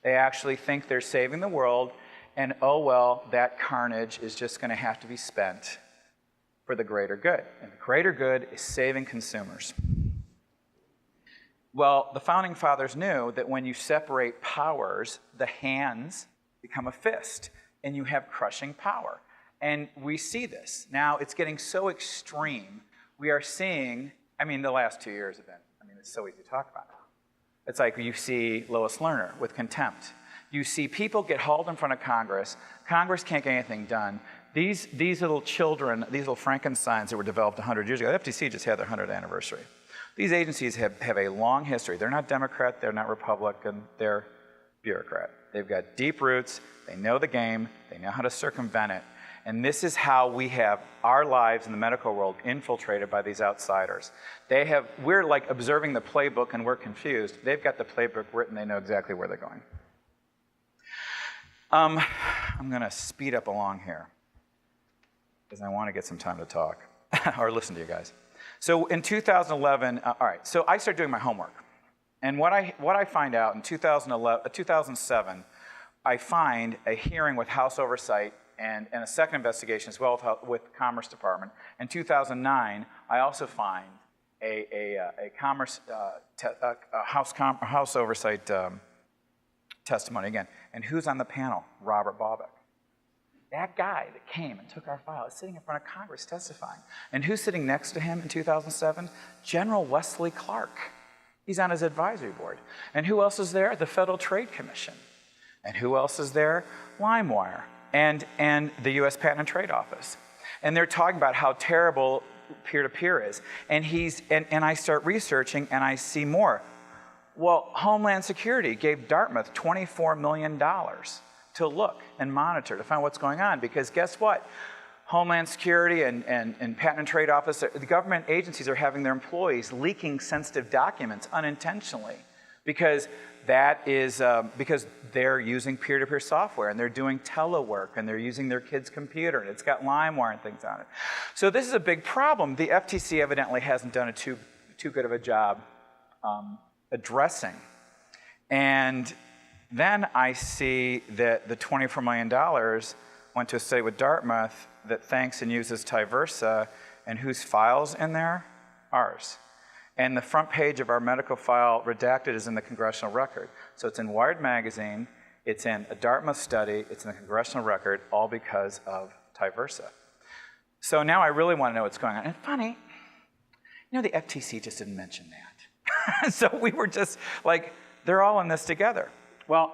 They actually think they're saving the world, and oh well, that carnage is just going to have to be spent for the greater good. And the greater good is saving consumers. Well, the Founding Fathers knew that when you separate powers, the hands become a fist, and you have crushing power. And we see this. Now, it's getting so extreme. We are seeing, the last 2 years have been, it's so easy to talk about now. It's like you see Lois Lerner with contempt. You see people get hauled in front of Congress. Congress can't get anything done. These little children, these little Frankensteins that were developed 100 years ago, the FTC just had their 100th anniversary. These agencies have a long history. They're not Democrat, they're not Republican, they're bureaucrat. They've got deep roots, they know the game, they know how to circumvent it. And this is how we have our lives in the medical world infiltrated by these outsiders. We're like observing the playbook and we're confused. They've got the playbook written, they know exactly where they're going. I'm gonna speed up along here, because I want to get some time to talk, or listen to you guys. So in 2011, all right, so I started doing my homework. And what I find out in 2007, I find a hearing with House Oversight and a second investigation as well with Commerce Department. In 2009, I also find a House Oversight testimony again. And who's on the panel? Robert Bobbitt. That guy that came and took our file is sitting in front of Congress testifying. And who's sitting next to him in 2007? General Wesley Clark. He's on his advisory board. And who else is there? The Federal Trade Commission. And who else is there? LimeWire and the U.S. Patent and Trade Office. And they're talking about how terrible peer-to-peer is. And I start researching and I see more. Well, Homeland Security gave Dartmouth $24 million to look and monitor, to find what's going on. Because guess what? Homeland Security and Patent and Trade Office, the government agencies are having their employees leaking sensitive documents unintentionally. Because because they're using peer-to-peer software and they're doing telework and they're using their kid's computer and it's got LimeWire and things on it. So this is a big problem. The FTC evidently hasn't done a too good of a job addressing. And then I see that the $24 million went to a study with Dartmouth that thanks and uses Tyversa, and whose file's in there? Ours. And the front page of our medical file redacted is in the Congressional Record. So it's in Wired Magazine, it's in a Dartmouth study, it's in the Congressional Record, all because of Tyversa. So now I really want to know what's going on. And funny, the FTC just didn't mention that. So we were just like, they're all in this together. Well,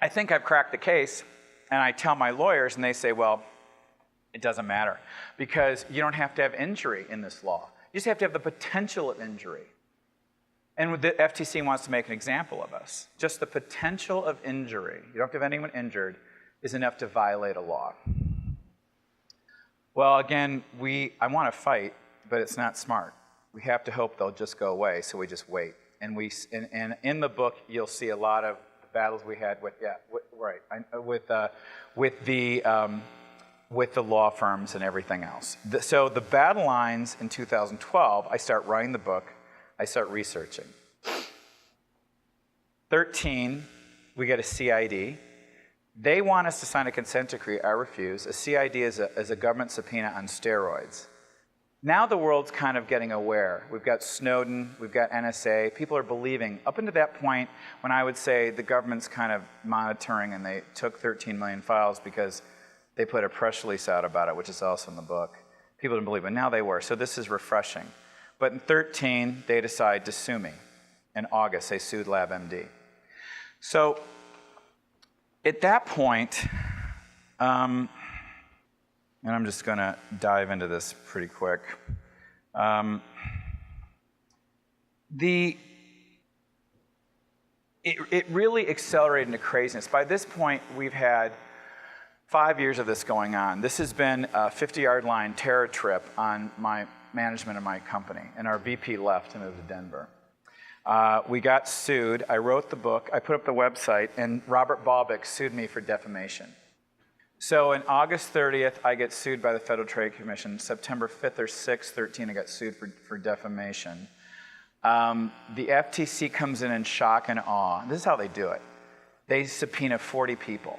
I think I've cracked the case, and I tell my lawyers, and they say, well, it doesn't matter, because you don't have to have injury in this law. You just have to have the potential of injury. And the FTC wants to make an example of us. Just the potential of injury, you don't have to have anyone injured, is enough to violate a law. Well, again, I want to fight, but it's not smart. We have to hope they'll just go away, so we just wait. And in the book, you'll see a lot of the battles we had with, with the law firms and everything else. So the battle lines in 2012, I start writing the book, I start researching. 13, we get a CID. They want us to sign a consent decree, I refuse. A CID is a government subpoena on steroids. Now the world's kind of getting aware. We've got Snowden, we've got NSA, people are believing. Up until that point, when I would say the government's kind of monitoring and they took 13 million files because they put a press release out about it, which is also in the book. People didn't believe it, now they were, so this is refreshing. But in 13, they decide to sue me. In August, they sued LabMD. So at that point, and I'm just going to dive into this pretty quick. It really accelerated into craziness. By this point, we've had 5 years of this going on. This has been a 50-yard line terror trip on my management of my company, and our VP left and moved to Denver. We got sued. I wrote the book. I put up the website, and Robert Balbick sued me for defamation. So on August 30th, I get sued by the Federal Trade Commission. September 5th or 6th, 13, I got sued for defamation. The FTC comes in shock and awe. This is how they do it. They subpoena 40 people.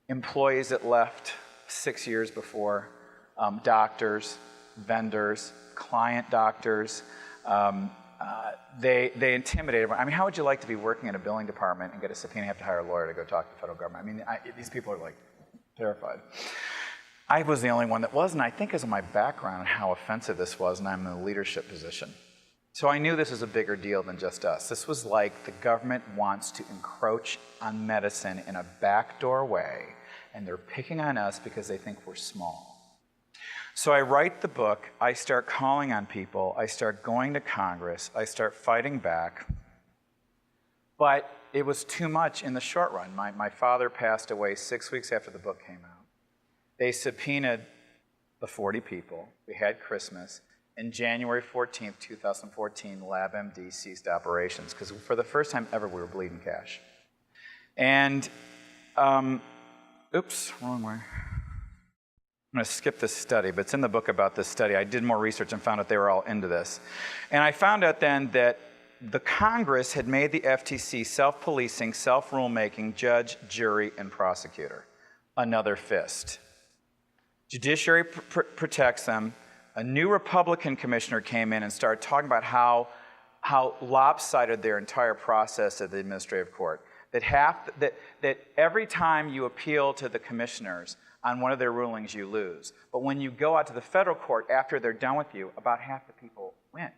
Employees that left 6 years before, doctors, vendors, client doctors. They intimidate everyone. I mean, how would you like to be working in a billing department and get a subpoena and have to hire a lawyer to go talk to the federal government? I mean, these people are like terrified. I was the only one that wasn't. I think because of my background and how offensive this was, and I'm in a leadership position. So I knew this was a bigger deal than just us. This was like the government wants to encroach on medicine in a backdoor way, and they're picking on us because they think we're small. So I write the book, I start calling on people, I start going to Congress, I start fighting back. But it was too much in the short run. My father passed away 6 weeks after the book came out. They subpoenaed the 40 people. We had Christmas. And January 14th, 2014, LabMD ceased operations because for the first time ever, we were bleeding cash. And, oops, wrong way. I'm going to skip this study, but it's in the book about this study. I did more research and found out they were all into this. And I found out then that the Congress had made the FTC self-policing, self-rulemaking, judge, jury, and prosecutor. Another fist. Judiciary protects them. A new Republican commissioner came in and started talking about how lopsided their entire process at the administrative court. That every time you appeal to the commissioners on one of their rulings, you lose. But when you go out to the federal court after they're done with you, about half the people win.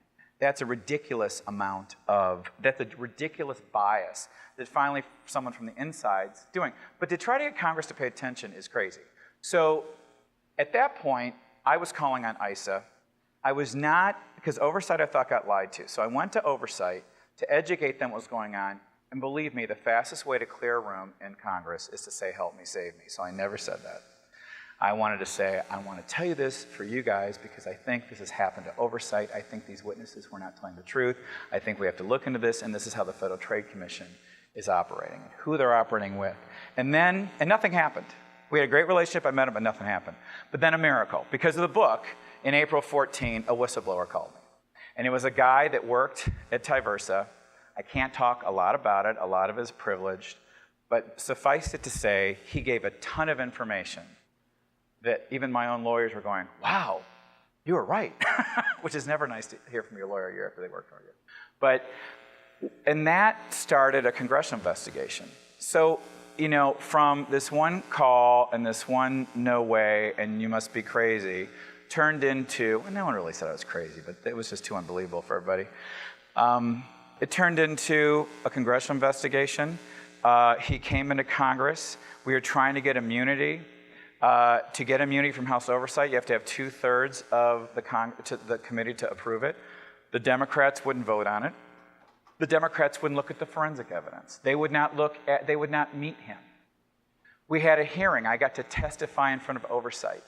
That's a ridiculous that's a ridiculous bias that finally someone from the inside's doing. But to try to get Congress to pay attention is crazy. So at that point, I was calling on ISA. I was not, because oversight I thought got lied to. So I went to oversight to educate them what was going on. And believe me, the fastest way to clear a room in Congress is to say, help me, save me. So I never said that. I wanted to say, I want to tell you this for you guys because I think this has happened to oversight. I think these witnesses were not telling the truth. I think we have to look into this, and this is how the Federal Trade Commission is operating, and who they're operating with. And nothing happened. We had a great relationship. I met him, but nothing happened. But then a miracle. Because of the book, in April 14, a whistleblower called me. And it was a guy that worked at Tyversa. I can't talk a lot about it. A lot of it is privileged. But suffice it to say, he gave a ton of information that even my own lawyers were going, wow, you were right. Which is never nice to hear from your lawyer a year after they worked for you. And that started a congressional investigation. So, you know, from this one call and this one no way and you must be crazy turned into, well, no one really said I was crazy, but it was just too unbelievable for everybody. It turned into a congressional investigation. He came into Congress. We were trying to get immunity. To get immunity from House oversight, you have to have 2/3 of the committee to approve it. The Democrats wouldn't vote on it. The Democrats wouldn't look at the forensic evidence. They would not meet him. We had a hearing. I got to testify in front of oversight.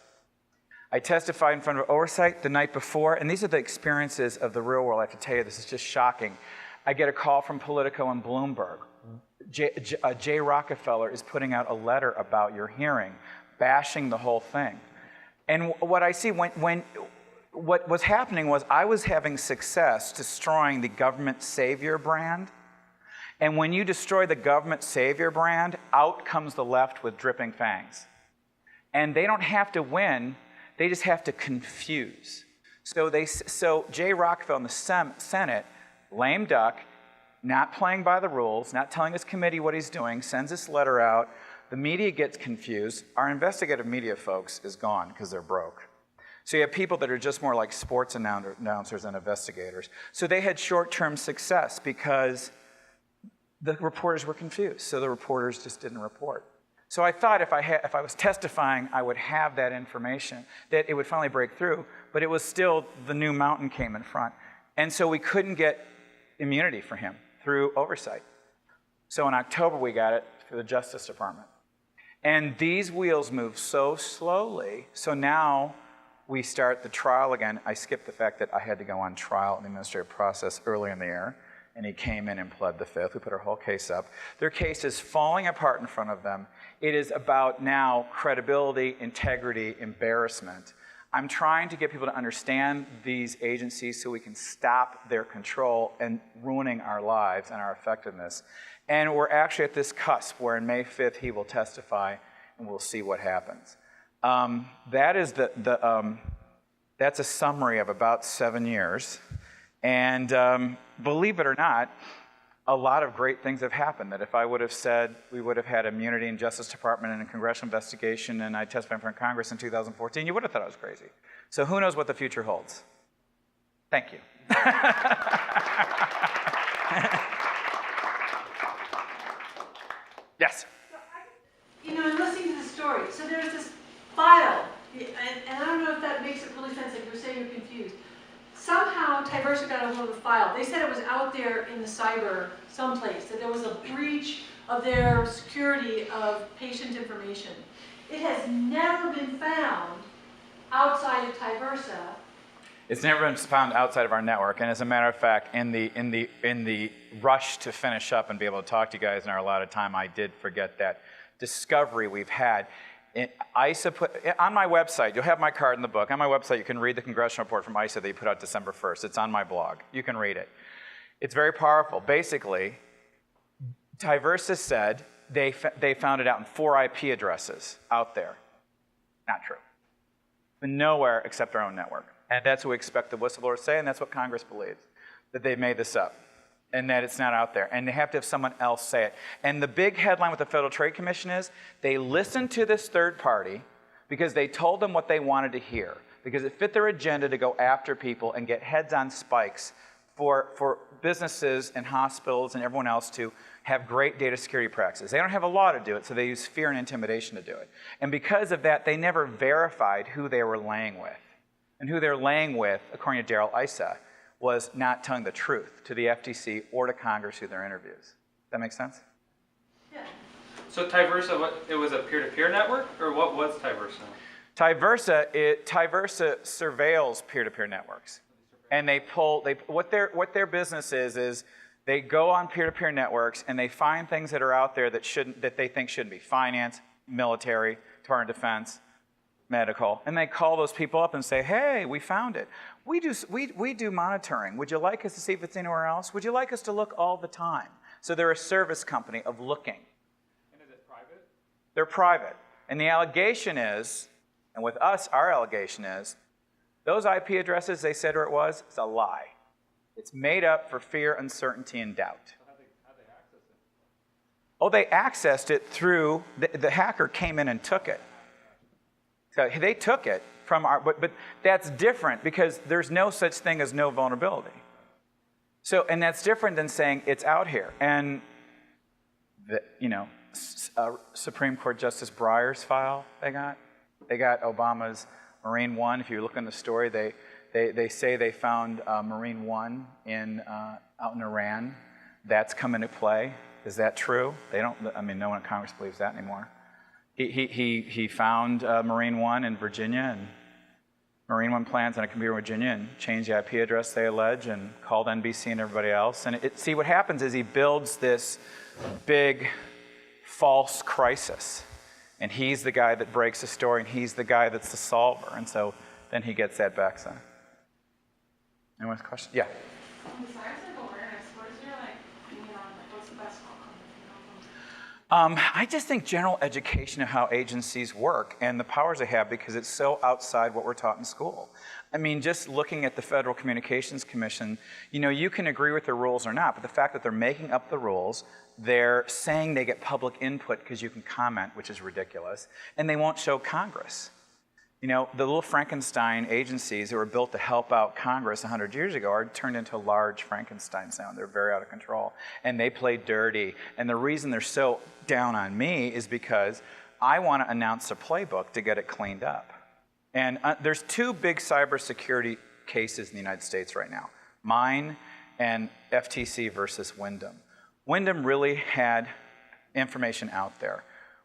I testified in front of oversight the night before, and these are the experiences of the real world. I have to tell you, this is just shocking. I get a call from Politico and Bloomberg. Jay Rockefeller is putting out a letter about your hearing, bashing the whole thing. And what I see what was happening was I was having success destroying the government savior brand. And when you destroy the government savior brand, out comes the left with dripping fangs. And they don't have to win, they just have to confuse. So Jay Rockefeller in the Senate, lame duck, not playing by the rules, not telling his committee what he's doing, sends this letter out. The media gets confused. Our investigative media folks is gone because they're broke. So you have people that are just more like sports announcers and investigators. So they had short-term success because the reporters were confused. So the reporters just didn't report. So I thought if I was testifying, I would have that information, that it would finally break through. But it was still the new mountain came in front. And so we couldn't get immunity for him through oversight. So in October, we got it through the Justice Department. And these wheels move so slowly, so now we start the trial again. I skipped the fact that I had to go on trial in the administrative process early in the year, and he came in and pled the fifth. We put our whole case up. Their case is falling apart in front of them. It is about now credibility, integrity, embarrassment. I'm trying to get people to understand these agencies so we can stop their control and ruining our lives and our effectiveness. And we're actually at this cusp where on May 5th he will testify and we'll see what happens. That is that's a summary of about 7 years. And believe it or not, a lot of great things have happened that if I would have said we would have had immunity in Justice Department and a congressional investigation and I testified in front of Congress in 2014, you would have thought I was crazy. So who knows what the future holds? Thank you. Yes? You know, in listening to the story, so there's this file, and I don't know if that makes it really sense, like you're saying you're confused. Somehow, Tyversa got a hold of the file. They said it was out there in the cyber someplace, that there was a breach of their security of patient information. It has never been found outside of Tyversa. It's never been found outside of our network, and as a matter of fact, in the rush to finish up and be able to talk to you guys in our allotted time, I did forget that discovery we've had. ISA on my website, you'll have my card in the book. On my website, you can read the congressional report from ISA that you put out December 1st. It's on my blog. You can read it. It's very powerful. Basically, Tyversa said they found it out in 4 IP addresses out there. Not true. But nowhere except our own network. And that's what we expect the whistleblower to say, and that's what Congress believes, that they made this up, and that it's not out there. And they have to have someone else say it. And the big headline with the Federal Trade Commission is, they listened to this third party because they told them what they wanted to hear, because it fit their agenda to go after people and get heads on spikes for businesses and hospitals and everyone else to have great data security practices. They don't have a law to do it, so they use fear and intimidation to do it. And because of that, they never verified who they were laying with. And who they're laying with, according to Darrell Issa, was not telling the truth to the FTC or to Congress through their interviews. That make sense? Yeah. So Tyversa, it was a peer-to-peer network, or what was Tyversa? Tyversa surveils peer-to-peer networks, and what their business is they go on peer-to-peer networks and they find things that are out there that they think shouldn't be: finance, military, Department of Defense, medical, and they call those people up and say, hey, we found it. We do monitoring. Would you like us to see if it's anywhere else? Would you like us to look all the time? So they're a service company of looking. And is it private? They're private. And the allegation is, and with us, our allegation is, those IP addresses they said where it was, it's a lie. It's made up for fear, uncertainty, and doubt. So how'd they access it? Oh, they accessed it through, the hacker came in and took it. So they took it from our, but that's different because there's no such thing as no vulnerability. So, and that's different than saying it's out here. And, Supreme Court Justice Breyer's file they got Obama's Marine One. If you look in the story, they say they found Marine One out in Iran. That's come into play. Is that true? No one in Congress believes that anymore. He found Marine One in Virginia, and Marine One plans on a computer in Virginia and changed the IP address they allege and called NBC and everybody else. And see, what happens is he builds this big false crisis. And he's the guy that breaks the story, and he's the guy that's the solver. And so then he gets that back then. Anyone's question? Yeah. Besides awareness, what is your opinion on what's the best outcome? I just think general education of how agencies work and the powers they have, because it's so outside what we're taught in school. I mean, just looking at the Federal Communications Commission, you can agree with the rules or not, but the fact that they're making up the rules, they're saying they get public input because you can comment, which is ridiculous, and they won't show Congress. The little Frankenstein agencies that were built to help out Congress 100 years ago are turned into large Frankensteins now. They're very out of control. And they play dirty. And the reason they're so down on me is because I want to announce a playbook to get it cleaned up. And there's two big cybersecurity cases in the United States right now. Mine and FTC versus Wyndham. Wyndham really had information out there.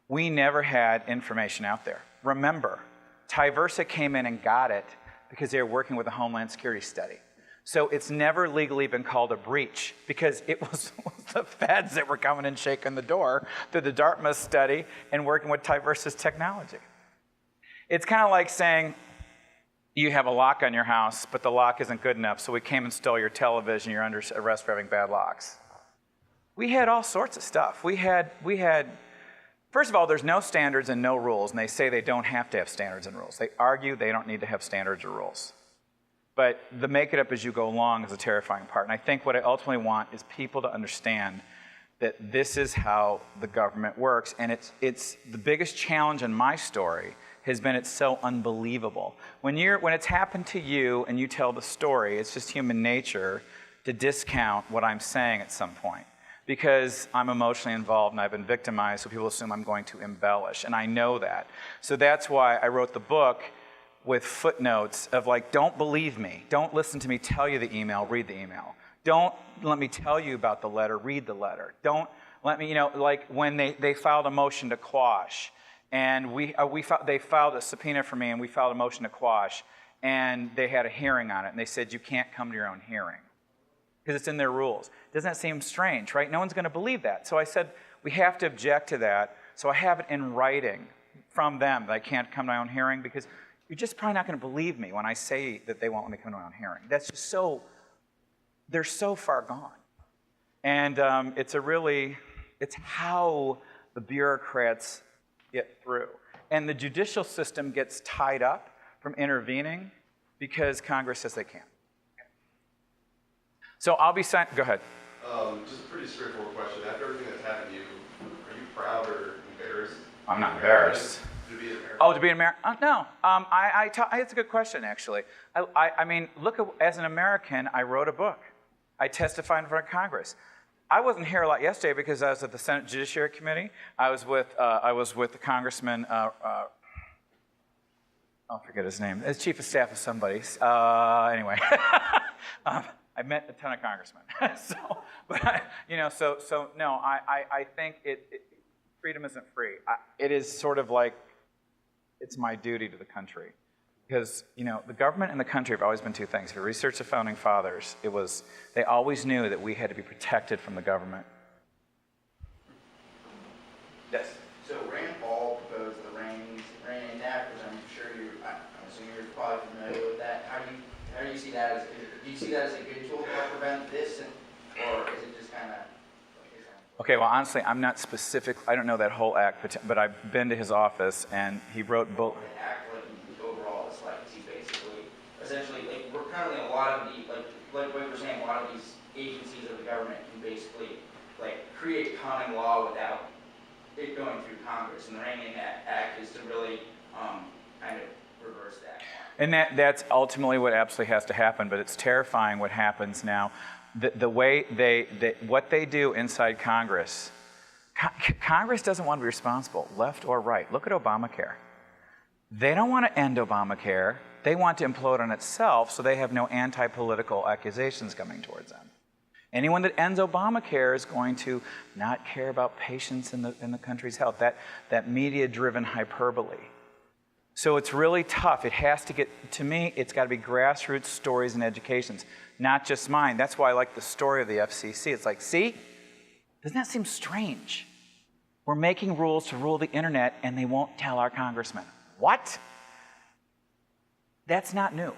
We never had information out there. Remember, Tyversa came in and got it because they were working with a Homeland Security study. So it's never legally been called a breach because it was the feds that were coming and shaking the door through the Dartmouth study and working with Tyversa's technology. It's kind of like saying you have a lock on your house, but the lock isn't good enough, so we came and stole your television, you're under arrest for having bad locks. We had all sorts of stuff. We had, first of all, there's no standards and no rules, and they say they don't have to have standards and rules. They argue they don't need to have standards or rules. But the make it up as you go along is a terrifying part. And I think what I ultimately want is people to understand that this is how the government works. And it's the biggest challenge in my story has been it's so unbelievable. When it's happened to you and you tell the story, it's just human nature to discount what I'm saying at some point. Because I'm emotionally involved and I've been victimized, so people assume I'm going to embellish, and I know that. So that's why I wrote the book with footnotes of don't believe me, don't listen to me tell you the email, read the email. Don't let me tell you about the letter, read the letter. Don't let me, when they filed a motion to quash, and they filed a subpoena for me, and we filed a motion to quash, and they had a hearing on it, and they said you can't come to your own hearing. Because it's in their rules. Doesn't that seem strange, right? No one's going to believe that. So I said, we have to object to that. So I have it in writing from them that I can't come to my own hearing because you're just probably not going to believe me when I say that they won't let me come to my own hearing. That's just they're so far gone. And it's how the bureaucrats get through. And the judicial system gets tied up from intervening because Congress says they can't. So I'll be sent, go ahead. Just a pretty straightforward question. After everything that's happened to you, are you proud or embarrassed? I'm not embarrassed. To be an American? Oh, to be an American? No. It's a good question, actually. I mean, as an American, I wrote a book. I testified in front of Congress. I wasn't here a lot yesterday because I was at the Senate Judiciary Committee. I was with the Congressman, I'll forget his name. As chief of staff of somebody. Anyway. I met a ton of congressmen. No, I think freedom isn't free. It is sort of like, it's my duty to the country. Because, the government and the country have always been two things. If you research the Founding Fathers, they always knew that we had to be protected from the government. Yes? So Rand Paul proposed the Rain Act, which I'm assuming you're probably familiar with that. How do you see that do you see that as a good tool to help prevent this, or is it just kind of? Okay, well, honestly, I'm not specific. I don't know that whole act, but I've been to his office, and he wrote both. The act, overall, is he basically, essentially, we're currently in a lot of like we were saying, a lot of these agencies of the government can basically, create common law without it going through Congress, and the Rain Act is to really kind of reverse that. And that's ultimately what absolutely has to happen, but it's terrifying what happens now. The way what they do inside Congress, Congress doesn't want to be responsible, left or right. Look at Obamacare. They don't want to end Obamacare. They want to implode on itself so they have no anti-political accusations coming towards them. Anyone that ends Obamacare is going to not care about patients in the country's health. That media-driven hyperbole. So it's really tough. It has to get, to me, it's got to be grassroots stories and educations, not just mine. That's why I like the story of the FCC. It's like, see, doesn't that seem strange? We're making rules to rule the internet and they won't tell our congressman. What? That's not new.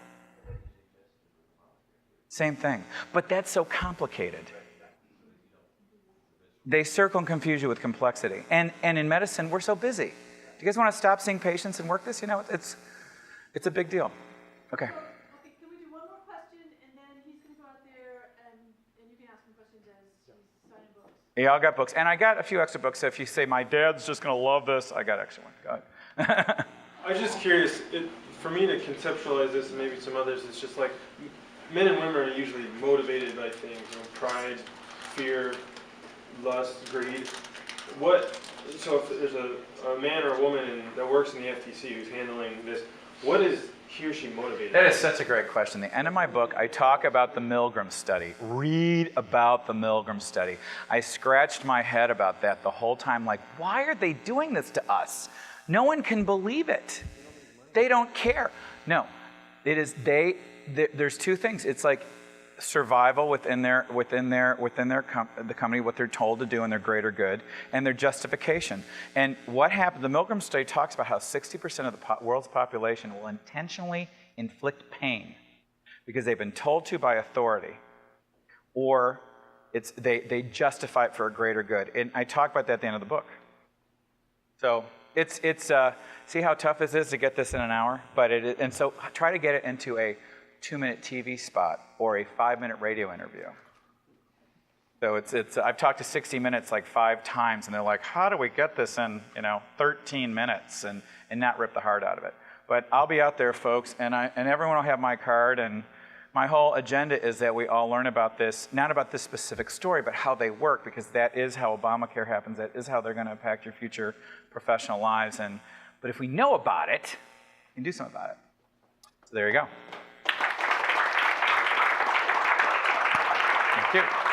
Same thing. But that's so complicated. They circle and confuse you with complexity. And in medicine, we're so busy. Do you guys want to stop seeing patients and work this? You know, it's a big deal. Okay. Okay, can we do one more question, and then he's going to go out there, and you can ask him questions as he's signing books. Yeah, I got books. And I got a few extra books. So if you say, my dad's just going to love this, I got extra one. Go ahead. I was just curious, for me to conceptualize this, and maybe some others, it's just like, men and women are usually motivated by things, you know, pride, fear, lust, greed. So if there's a man or a woman that works in the FTC who's handling this, what is he or she motivated? That is such a great question. The end of my book, I talk about the Milgram study. Read about the Milgram study. I scratched my head about that the whole time, like, why are they doing this to us? No one can believe it. They don't care. No, it is there's two things. It's like survival within the company, what they're told to do in their greater good, and their justification. And what happened, the Milgram study talks about how 60% of the world's population will intentionally inflict pain because they've been told to by authority, or they justify it for a greater good. And I talk about that at the end of the book. So it's see how tough this is to get this in an hour? And so try to get it into a 2-minute TV spot or a 5-minute radio interview. So I've talked to 60 Minutes like 5 times, and they're like, how do we get this in 13 minutes and not rip the heart out of it? But I'll be out there, folks, and everyone will have my card, and my whole agenda is that we all learn about this, not about this specific story, but how they work, because that is how Obamacare happens. That is how they're going to impact your future professional lives. But if we know about it, we can do something about it. So there you go. Thank you.